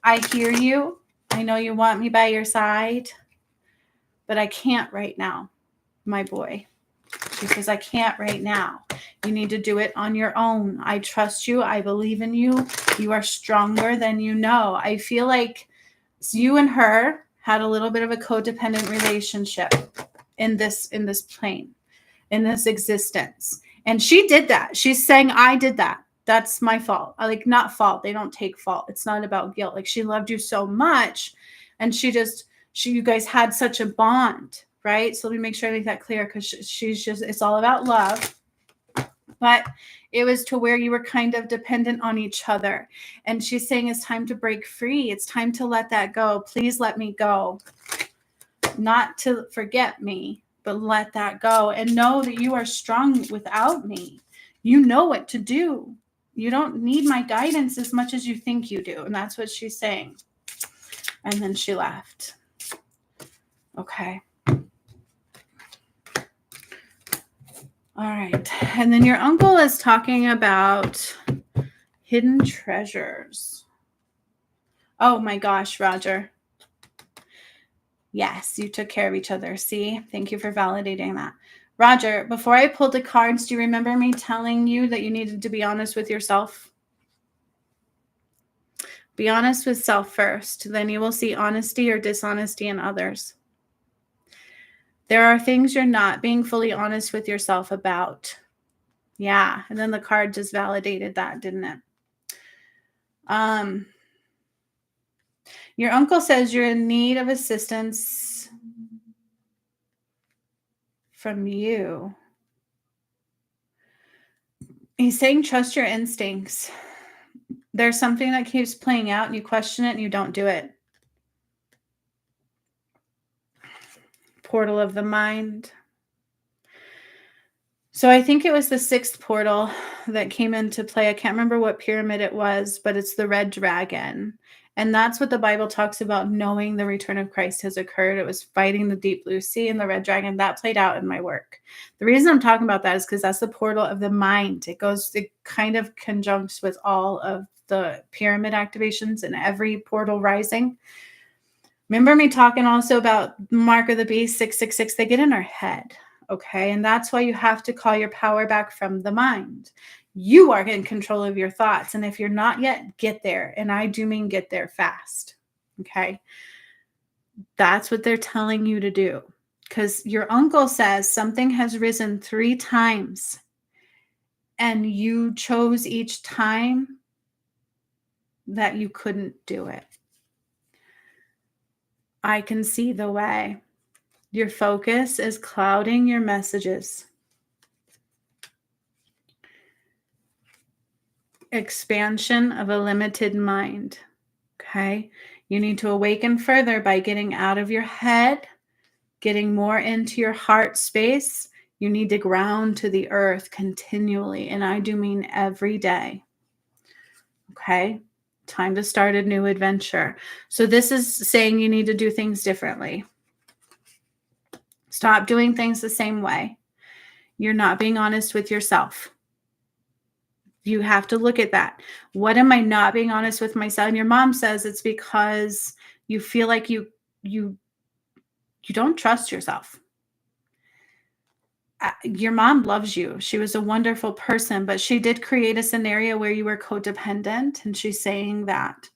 I hear you. I know you want me by your side, but I can't right now, my boy. She says, I can't right now. You need to do it on your own. I trust you. I believe in you. You are stronger than you know. I feel like you and her had a little bit of a codependent relationship in this plane, in this existence. And she did that. She's saying, I did that. That's my fault. Not fault. They don't take fault. It's not about guilt. Like, she loved you so much. And you guys had such a bond, right? So let me make sure I make that clear, because it's all about love. But it was to where you were kind of dependent on each other. And she's saying it's time to break free. It's time to let that go. Please let me go. Not to forget me, but let that go and know that you are strong without me. You know what to do. You don't need my guidance as much as you think you do. And that's what she's saying. And then she left. Okay. All right. And then your uncle is talking about hidden treasures. Oh my gosh, Roger. Yes, you took care of each other. See, thank you for validating that. Roger, before I pulled the cards, do you remember me telling you that you needed to be honest with yourself? Be honest with self first. Then you will see honesty or dishonesty in others. There are things you're not being fully honest with yourself about. Yeah, and then the card just validated that, didn't it? Your uncle says you're in need of assistance from you. He's saying trust your instincts. There's something that keeps playing out and you question it and you don't do it. Portal of the mind. So I think it was the 6th portal that came into play. I can't remember what pyramid it was, but it's the red dragon. And that's what the Bible talks about, knowing the return of Christ has occurred. It was fighting the deep blue sea and the red dragon. That played out in my work. The reason I'm talking about that is because that's the portal of the mind. It kind of conjuncts with all of the pyramid activations and every portal rising. Remember me talking also about Mark of the Beast, 666? They get in our head. Okay. And that's why you have to call your power back from the mind. You are in control of your thoughts. And if you're not yet, get there. And I do mean get there fast. Okay. That's what they're telling you to do. Because your uncle says something has risen 3 times. And you chose each time that you couldn't do it. I can see the way. Your focus is clouding your messages. Expansion of a limited mind. Okay. You need to awaken further by getting out of your head, getting more into your heart space. You need to ground to the earth continually. And I do mean every day. Okay. Time to start a new adventure. So this is saying you need to do things differently. Stop doing things the same way. You're not being honest with yourself. You have to look at that. What am I not being honest with myself? And your mom says it's because you feel like you don't trust yourself. Your mom loves you. She was a wonderful person, but she did create a scenario where you were codependent, and she's saying that.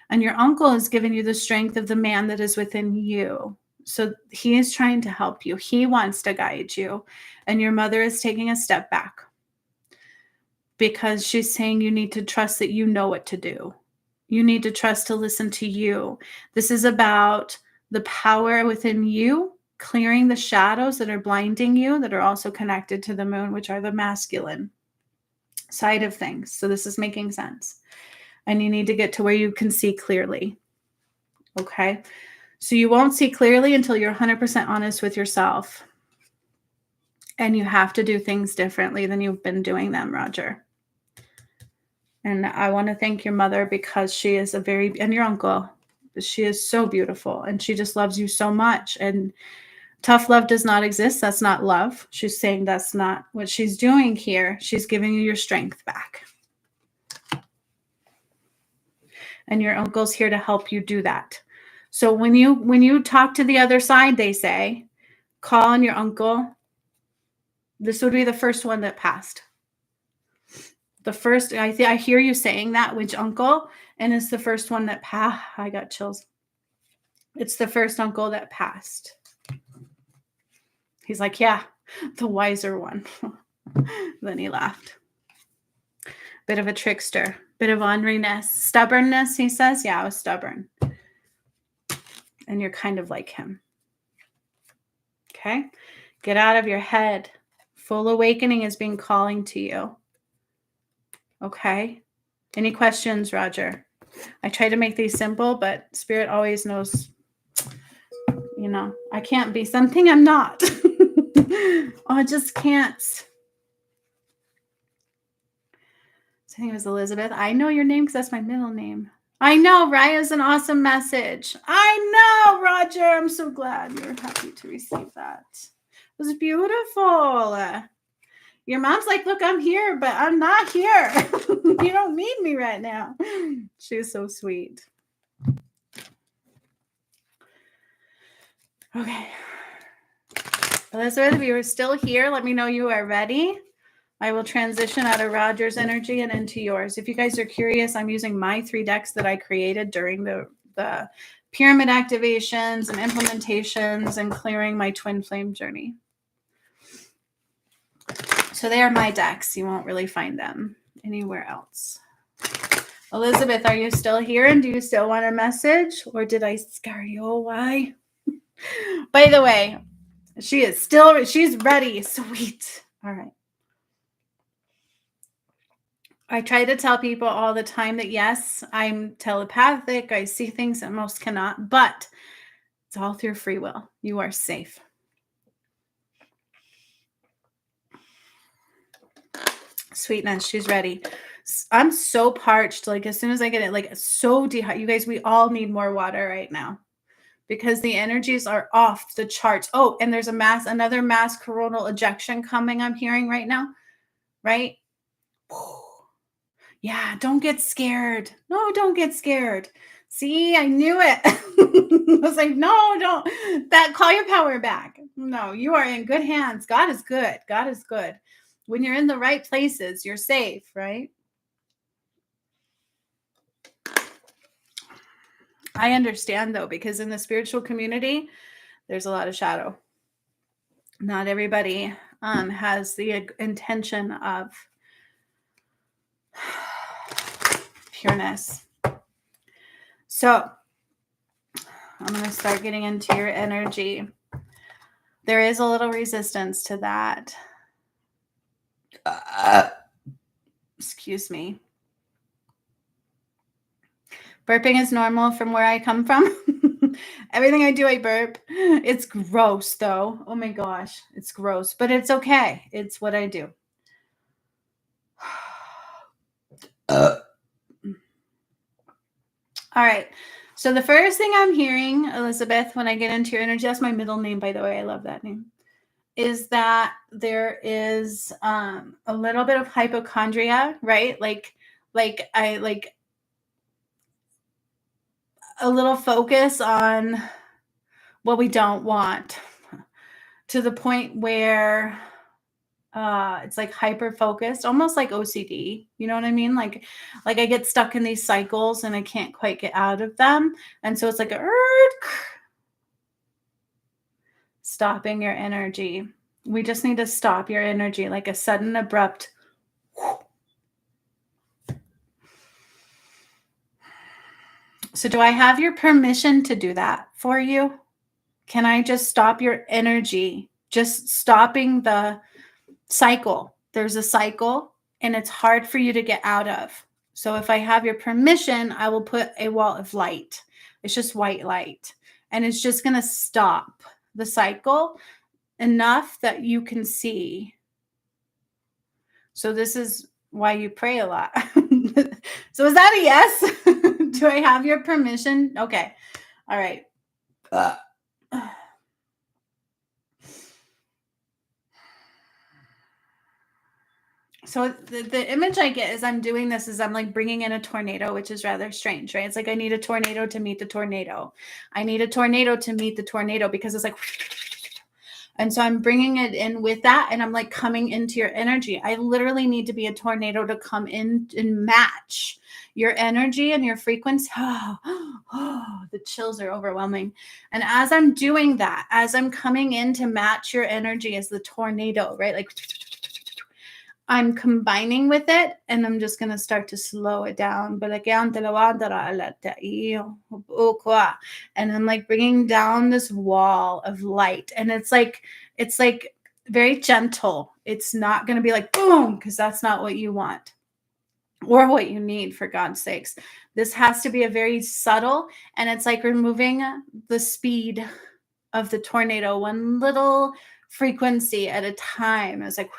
And your uncle has given you the strength of the man that is within you. So he is trying to help you. He wants to guide you. And your mother is taking a step back because she's saying you need to trust that you know what to do. You need to trust to listen to you. This is about the power within you, clearing the shadows that are blinding you, that are also connected to the moon, which are the masculine side of things. So this is making sense. and you need to get to where you can see clearly. Okay? So you won't see clearly until you're 100% honest with yourself. And you have to do things differently than you've been doing them, Roger. And I want to thank your mother because she is and your uncle, she is so beautiful and she just loves you so much. And tough love does not exist. That's not love. She's saying that's not what she's doing here. She's giving you your strength back. And your uncle's here to help you do that. So when you talk to the other side, they say, call on your uncle. This would be the first one that passed. The first, I hear you saying that, which uncle, and it's the first one that passed. I got chills. It's the first uncle that passed. He's like, yeah, the wiser one. Then he laughed. Bit of a trickster, bit of orneriness, stubbornness, he says. Yeah, I was stubborn. And you're kind of like him. Okay? Get out of your head. Full awakening is being calling to you. Okay? Any questions, Roger? I try to make these simple, but Spirit always knows, I can't be something I'm not. I just can't. I think it was Elizabeth. I know your name because that's my middle name. I know, Raya's an awesome message. I know, Roger. I'm so glad you're happy to receive that. It was beautiful. Your mom's like, look, I'm here, but I'm not here. You don't need me right now. She's so sweet. Okay. Elizabeth, if you are still here, let me know you are ready. I will transition out of Roger's energy and into yours. If you guys are curious, I'm using my 3 decks that I created during the pyramid activations and implementations and clearing my twin flame journey. So they are my decks. You won't really find them anywhere else. Elizabeth, are you still here? And do you still want a message? Or did I scare you away? By the way, she's ready. Sweet. All right. I try to tell people all the time that, yes, I'm telepathic. I see things that most cannot, but it's all through free will. You are safe. Sweetness, she's ready. I'm so parched. Like as soon as I get it, like so dehydrated. You guys, we all need more water right now because the energies are off the charts. Oh, and there's another mass coronal ejection coming. I'm hearing right now, right? Yeah, don't get scared. No, don't get scared. See, I knew it. I was like, no, don't. Call your power back. No, you are in good hands. God is good. God is good. When you're in the right places, you're safe, right? I understand, though, because in the spiritual community, there's a lot of shadow. Not everybody has the intention of pureness. So I'm going to start getting into your energy. There is a little resistance to that. Excuse me. Burping is normal from where I come from. Everything I do, I burp. It's gross, though. Oh my gosh. It's gross, but it's okay. It's what I do. All right. So the first thing I'm hearing, Elizabeth, when I get into your energy, that's my middle name, by the way. I love that name. Is that there is a little bit of hypochondria, right? Like a little focus on what we don't want, to the point where it's like hyper focused, almost like OCD. You know what I mean? Like I get stuck in these cycles and I can't quite get out of them. And so it's like stopping your energy. We just need to stop your energy, like a sudden, abrupt. So do I have your permission to do that for you? Can I just stop your energy? Just stopping the cycle. There's a cycle and it's hard for you to get out of. So if I have your permission, I will put a wall of light. It's just white light. And it's just going to stop the cycle enough that you can see. So this is why you pray a lot. So is that a yes? Do I have your permission? Okay. All right. So the image I get as I'm doing this is I'm like bringing in a tornado, which is rather strange, right? It's like I need a tornado to meet the tornado. I need a tornado to meet the tornado because it's like, and so I'm bringing it in with that, and I'm like coming into your energy. I literally need to be a tornado to come in and match your energy and your frequency. The chills are overwhelming. And as I'm doing that, as I'm coming in to match your energy as the tornado, right? Like I'm combining with it, and I'm just going to start to slow it down. And I'm like bringing down this wall of light, and it's like very gentle. It's not going to be like boom, because that's not what you want or what you need, for God's sakes. This has to be a very subtle, and it's like removing the speed of the tornado, one little frequency at a time. It's like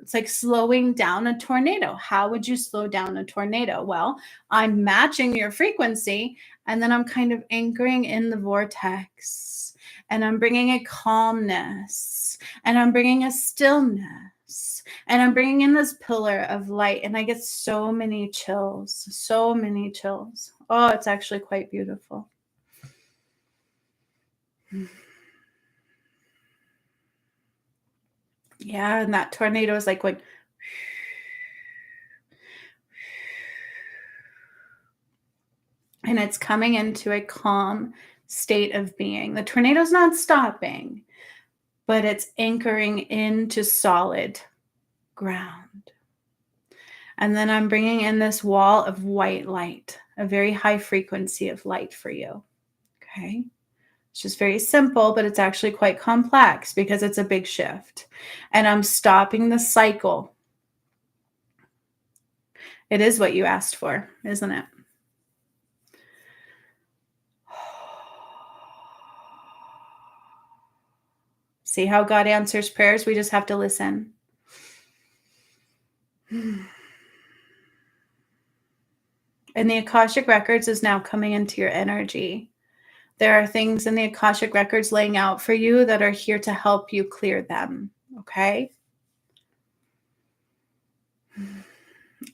it's like slowing down a tornado. How would you slow down a tornado? Well, I'm matching your frequency, and then I'm kind of anchoring in the vortex, and I'm bringing a calmness, and I'm bringing a stillness, and I'm bringing in this pillar of light, and I get so many chills, so many chills. Oh, it's actually quite beautiful. Yeah, and that tornado is like going. And it's coming into a calm state of being. The tornado's not stopping, but it's anchoring into solid ground. And then I'm bringing in this wall of white light, a very high frequency of light for you. Okay. It's just very simple, but it's actually quite complex because it's a big shift. And I'm stopping the cycle. It is what you asked for, isn't it? See how God answers prayers? We just have to listen. And the Akashic Records is now coming into your energy. There are things in the Akashic Records laying out for you that are here to help you clear them. Okay?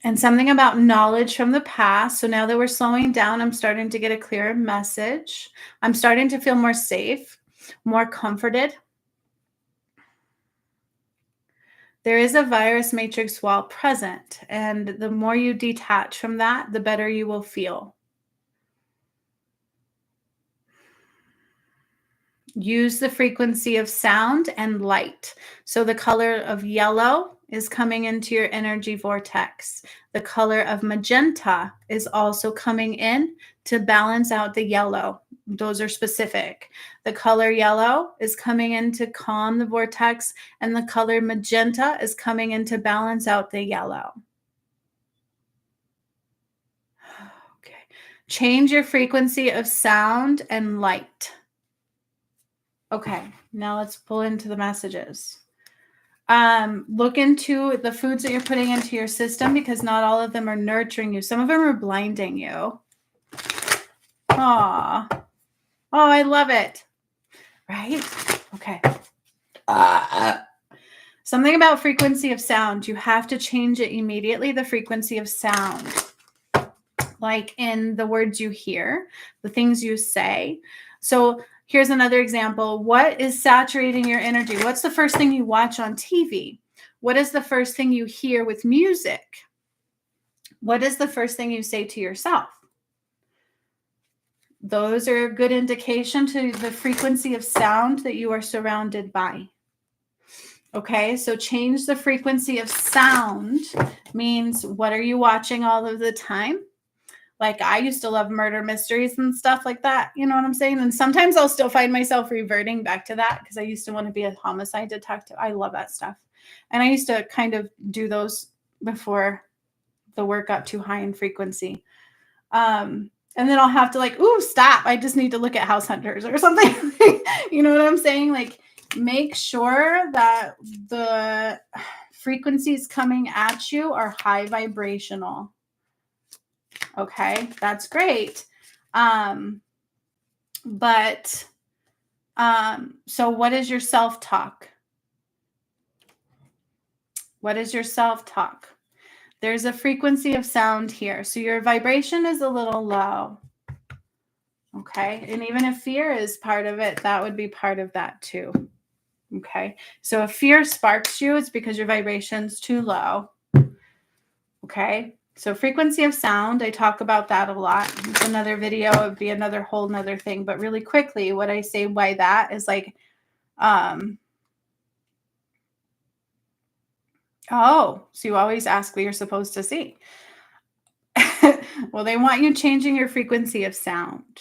And something about knowledge from the past. So now that we're slowing down, I'm starting to get a clearer message. I'm starting to feel more safe, more comforted. There is a virus matrix wall present, and the more you detach from that, the better you will feel. Use the frequency of sound and light. So the color of yellow is coming into your energy vortex. The color of magenta is also coming in to balance out the yellow. Those are specific. The color yellow is coming in to calm the vortex, and the color magenta is coming in to balance out the yellow. Okay. Change your frequency of sound and light. Okay, now let's pull into the messages. Look into the foods that you're putting into your system, because not all of them are nurturing you. Some of them are blinding you. Aw. Oh, I love it. Right? Okay. Something about frequency of sound. You have to change it immediately, the frequency of sound. Like in the words you hear, the things you say. So here's another example. What is saturating your energy? What's the first thing you watch on TV? What is the first thing you hear with music? What is the first thing you say to yourself? Those are a good indication to the frequency of sound that you are surrounded by. Okay, so change the frequency of sound means what are you watching all of the time? Like I used to love murder mysteries and stuff like that. You know what I'm saying? And sometimes I'll still find myself reverting back to that because I used to want to be a homicide detective. I love that stuff. And I used to kind of do those before the work up too high in frequency. And then I'll have to like, ooh, stop. I just need to look at House Hunters or something. You know what I'm saying? Like, make sure that the frequencies coming at you are high vibrational. Okay, that's great. So what is your self-talk? What is your self-talk? There's a frequency of sound here. So your vibration is a little low. Okay. And even if fear is part of it, that would be part of that too. Okay. So if fear sparks you, it's because your vibration's too low. Okay. So frequency of sound, I talk about that a lot. It's another video. It would be another whole nother thing. But really quickly, what I say by that is like, oh, so you always ask what you're supposed to see. Well, they want you changing your frequency of sound.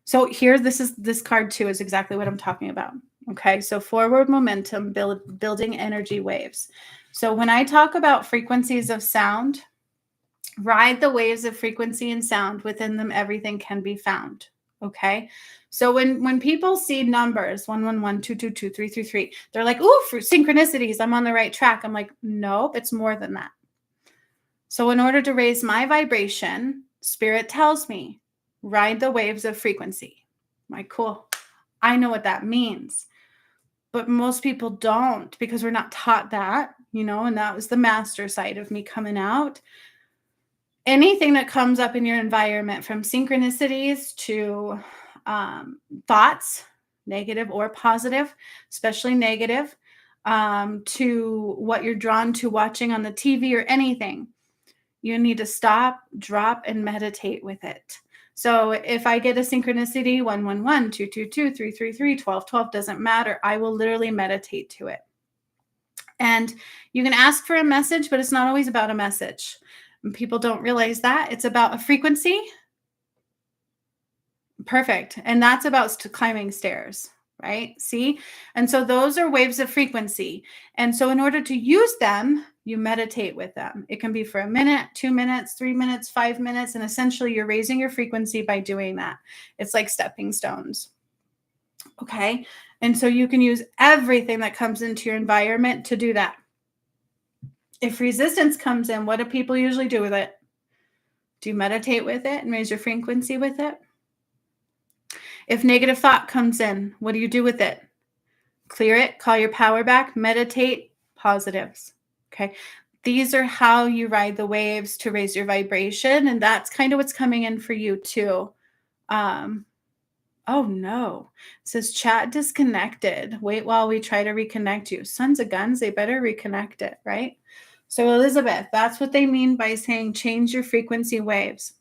So here, this card too is exactly what I'm talking about. Okay, so forward momentum, building energy waves. So when I talk about frequencies of sound, ride the waves of frequency and sound. Within them, everything can be found. Okay, so when people see numbers 111, 222, 333, they're like, "Ooh, for synchronicities, I'm on the right track." I'm like, nope, it's more than that. So in order to raise my vibration, Spirit tells me, ride the waves of frequency. I'm like, cool. I know what that means. But most people don't, because we're not taught that, and that was the master side of me coming out. Anything that comes up in your environment, from synchronicities to thoughts, negative or positive, especially negative, to what you're drawn to watching on the TV or anything, you need to stop, drop, and meditate with it. So if I get a synchronicity, 111, 222, 333, 1212, doesn't matter. I will literally meditate to it. And you can ask for a message, but it's not always about a message. And people don't realize that. It's about a frequency. Perfect. And that's about climbing stairs, right? See? And so those are waves of frequency. And so in order to use them, you meditate with them. It can be for a minute, 2 minutes, 3 minutes, 5 minutes. And essentially you're raising your frequency by doing that. It's like stepping stones. Okay. And so you can use everything that comes into your environment to do that. If resistance comes in, what do people usually do with it? Do you meditate with it and raise your frequency with it? If negative thought comes in, what do you do with it? Clear it, call your power back, meditate, positives. Okay. These are how you ride the waves to raise your vibration. And that's kind of what's coming in for you too. Oh no. It says chat disconnected. Wait while we try to reconnect you. Sons of guns, they better reconnect it, right? So Elizabeth, that's what they mean by saying change your frequency waves.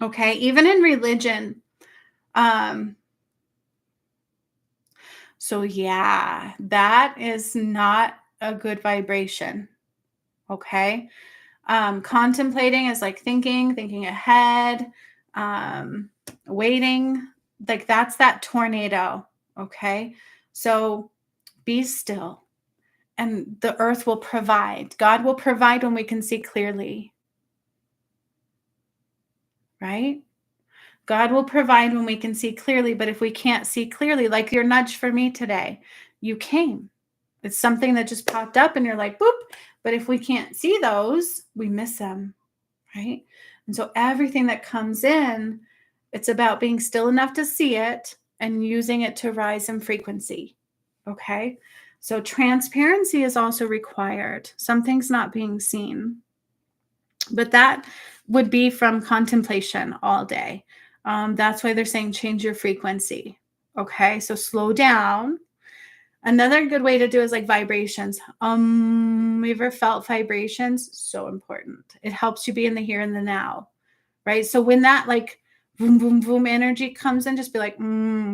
Okay. Even in religion, so yeah, that is not a good vibration. Okay. Contemplating is like thinking ahead, waiting, like that's that tornado. Okay. So be still and the earth will provide. God will provide when we can see clearly. Right? God will provide when we can see clearly, but if we can't see clearly, like your nudge for me today, you came. It's something that just popped up and you're like, boop. But if we can't see those, we miss them, right? And so everything that comes in, it's about being still enough to see it and using it to rise in frequency, okay? So transparency is also required. Something's not being seen. But that would be from contemplation all day. That's why they're saying change your frequency. Okay, so slow down. Another good way to do is like vibrations. You ever felt vibrations? So important. It helps you be in the here and the now, right? So when that like boom, boom, boom energy comes in, just be like,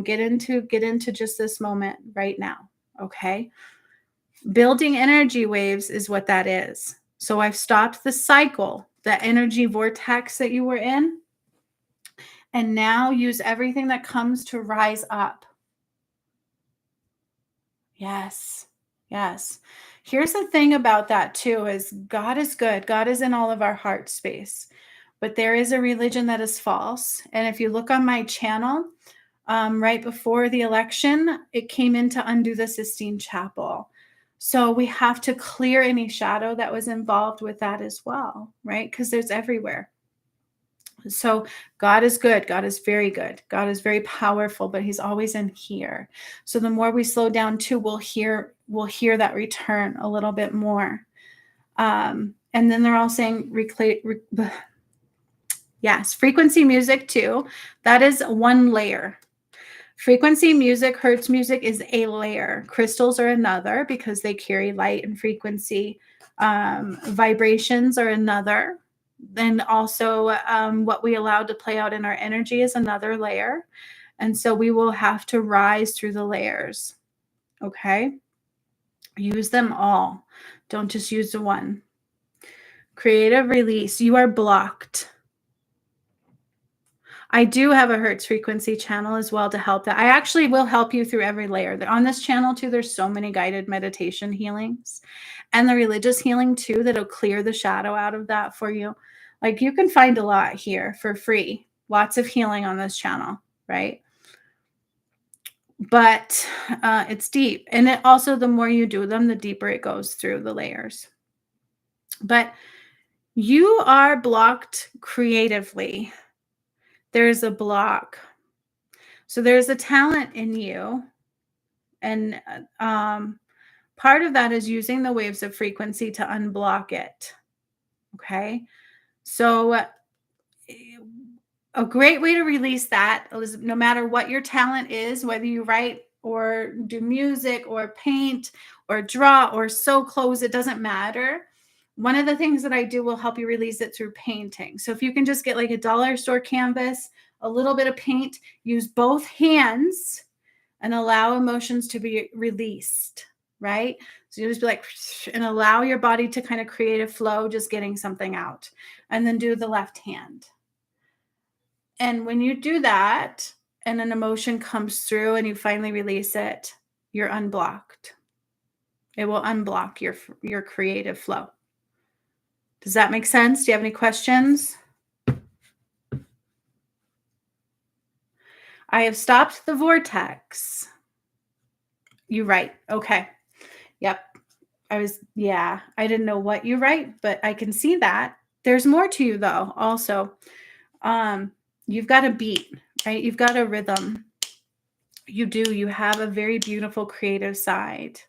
get into just this moment right now. Okay. Building energy waves is what that is. So I've stopped the cycle, the energy vortex that you were in, and now use everything that comes to rise up. Yes. Yes. Here's the thing about that too is God is good. God is in all of our heart space. But there is a religion that is false. And if you look on my channel, right before the election, it came in to undo the Sistine Chapel. So we have to clear any shadow that was involved with that as well, right? Because there's everywhere. So God is good. God is very good. God is very powerful, but he's always in here. So the more we slow down too, we'll hear that return a little bit more. And then they're all saying yes, frequency music too. That is one layer. Frequency music, Hertz music is a layer. Crystals are another because they carry light and frequency. Vibrations are another. Then also what we allow to play out in our energy is another layer. And so we will have to rise through the layers. Okay? Use them all. Don't just use the one. Creative release. You are blocked. I do have a Hertz frequency channel as well to help that. I actually will help you through every layer. On this channel too, there's so many guided meditation healings and the religious healing too that'll clear the shadow out of that for you. Like you can find a lot here for free. Lots of healing on this channel, right? But it's deep. And it also, the more you do them, the deeper it goes through the layers. But you are blocked creatively. There's a block. So there's a talent in you. And part of that is using the waves of frequency to unblock it. Okay. So a great way to release that is no matter what your talent is, whether you write or do music or paint or draw or sew clothes, it doesn't matter. One of the things that I do will help you release it through painting. So if you can just get like a dollar store canvas, a little bit of paint, use both hands and allow emotions to be released, right? So you just be like, and allow your body to kind of create a flow, just getting something out. And then do the left hand. And when you do that and an emotion comes through and you finally release it, you're unblocked. It will unblock your creative flow. Does that make sense? Do you have any questions? I have stopped the vortex. You write. Okay. Yep. I didn't know what you write, but I can see that. There's more to you though. Also, you've got a beat, right? You've got a rhythm. You do. You have a very beautiful creative side.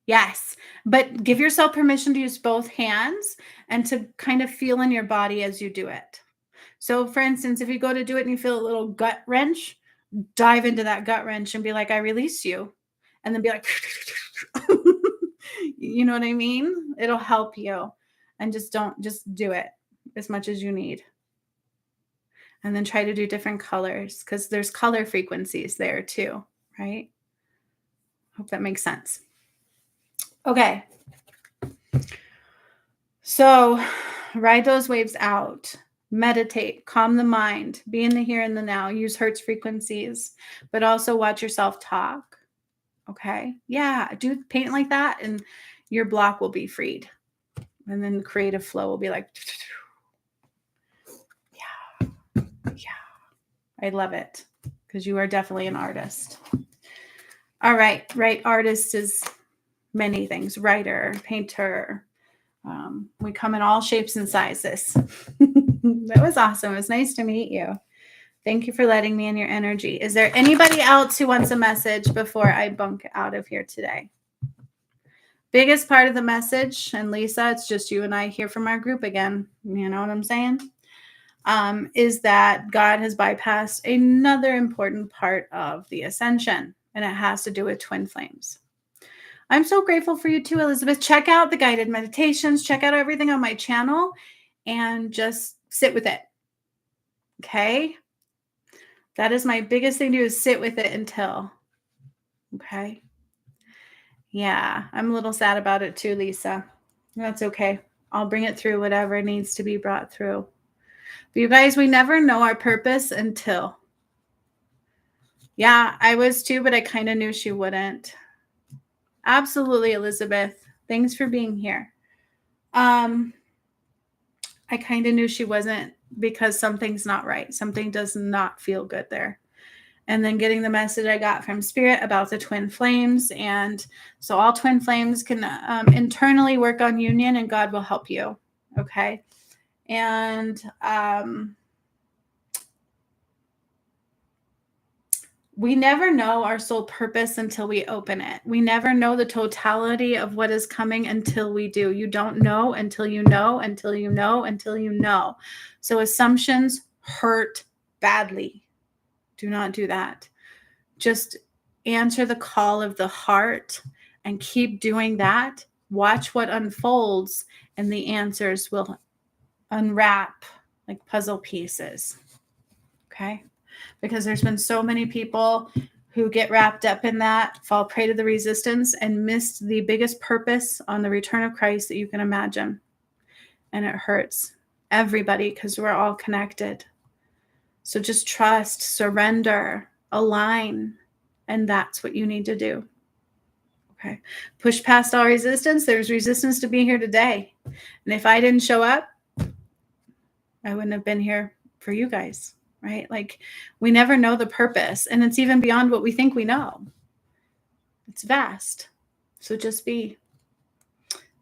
Yes, but give yourself permission to use both hands and to kind of feel in your body as you do it. So for instance, if you go to do it and you feel a little gut wrench, dive into that gut wrench and be like, I release you. And then be like, you know what I mean? It'll help you. And just do it as much as you need. And then try to do different colors because there's color frequencies there too, right? Hope that makes sense. Okay. So ride those waves out. Meditate, calm the mind, be in the here and the now, use Hertz frequencies, but also watch yourself talk. Okay. Yeah. Do paint like that and your block will be freed. And then the creative flow will be like, yeah. I love it because you are definitely an artist. All right. Right. Artist is many things. Writer, painter. We come in all shapes and sizes. That was awesome. It was nice to meet you. Thank you for letting me in your energy. Is there anybody else who wants a message before I bunk out of here today? Biggest part of the message, and Lisa, it's just you and I here from our group again. You know what I'm saying? Is that God has bypassed another important part of the ascension, and it has to do with twin flames. I'm so grateful for you too, Elizabeth. Check out the guided meditations. Check out everything on my channel and just sit with it. Okay? That is my biggest thing to do is sit with it until. Okay? Yeah, I'm a little sad about it too, Lisa. That's okay. I'll bring it through whatever needs to be brought through. But you guys, we never know our purpose until. Yeah, I was too, but I kind of knew she wouldn't. Absolutely, Elizabeth. Thanks for being here. I kind of knew she wasn't, because something's not right. Something does not feel good there. And then getting the message I got from Spirit about the twin flames. And so all twin flames can internally work on union, and God will help you. Okay. And we never know our soul purpose until we open it. We never know the totality of what is coming until we do. You don't know until you know, until you know, until you know. So assumptions hurt badly. Do not do that. Just answer the call of the heart and keep doing that. Watch what unfolds, and the answers will unwrap like puzzle pieces. Okay? Because there's been so many people who get wrapped up in that, fall prey to the resistance, and missed the biggest purpose on the return of Christ that you can imagine. And it hurts everybody because we're all connected. So just trust, surrender, align, and that's what you need to do. Okay. Push past all resistance. There's resistance to be here today. And if I didn't show up, I wouldn't have been here for you guys, right? Like, we never know the purpose, and it's even beyond what we think we know. It's vast. So just be.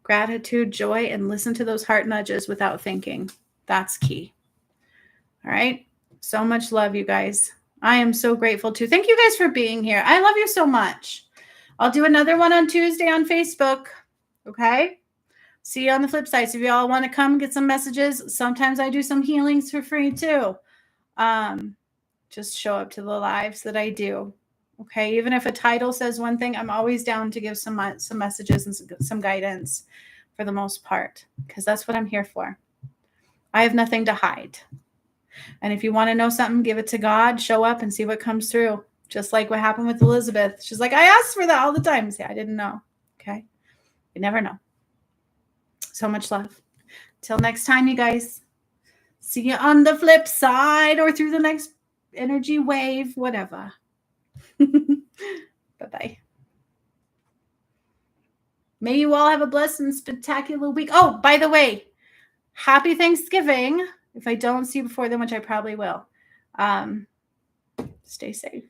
Gratitude, joy, and listen to those heart nudges without thinking. That's key. All right. So much love, you guys. I am so grateful too. Thank you guys for being here. I love you so much. I'll do another one on Tuesday on Facebook. Okay. See you on the flip side. So if you all want to come get some messages, sometimes I do some healings for free too. Just show up to the lives that I do. Okay. Even if a title says one thing, I'm always down to give some messages and some guidance for the most part, because that's what I'm here for. I have nothing to hide. And if you want to know something, give it to God, show up and see what comes through. Just like what happened with Elizabeth. She's like, I asked for that all the time. Say, I didn't know. Okay. You never know. So much love. Till next time, you guys. See you on the flip side or through the next energy wave, whatever. Bye-bye. May you all have a blessed and spectacular week. Oh, by the way, happy Thanksgiving. If I don't see you before then, which I probably will. Stay safe.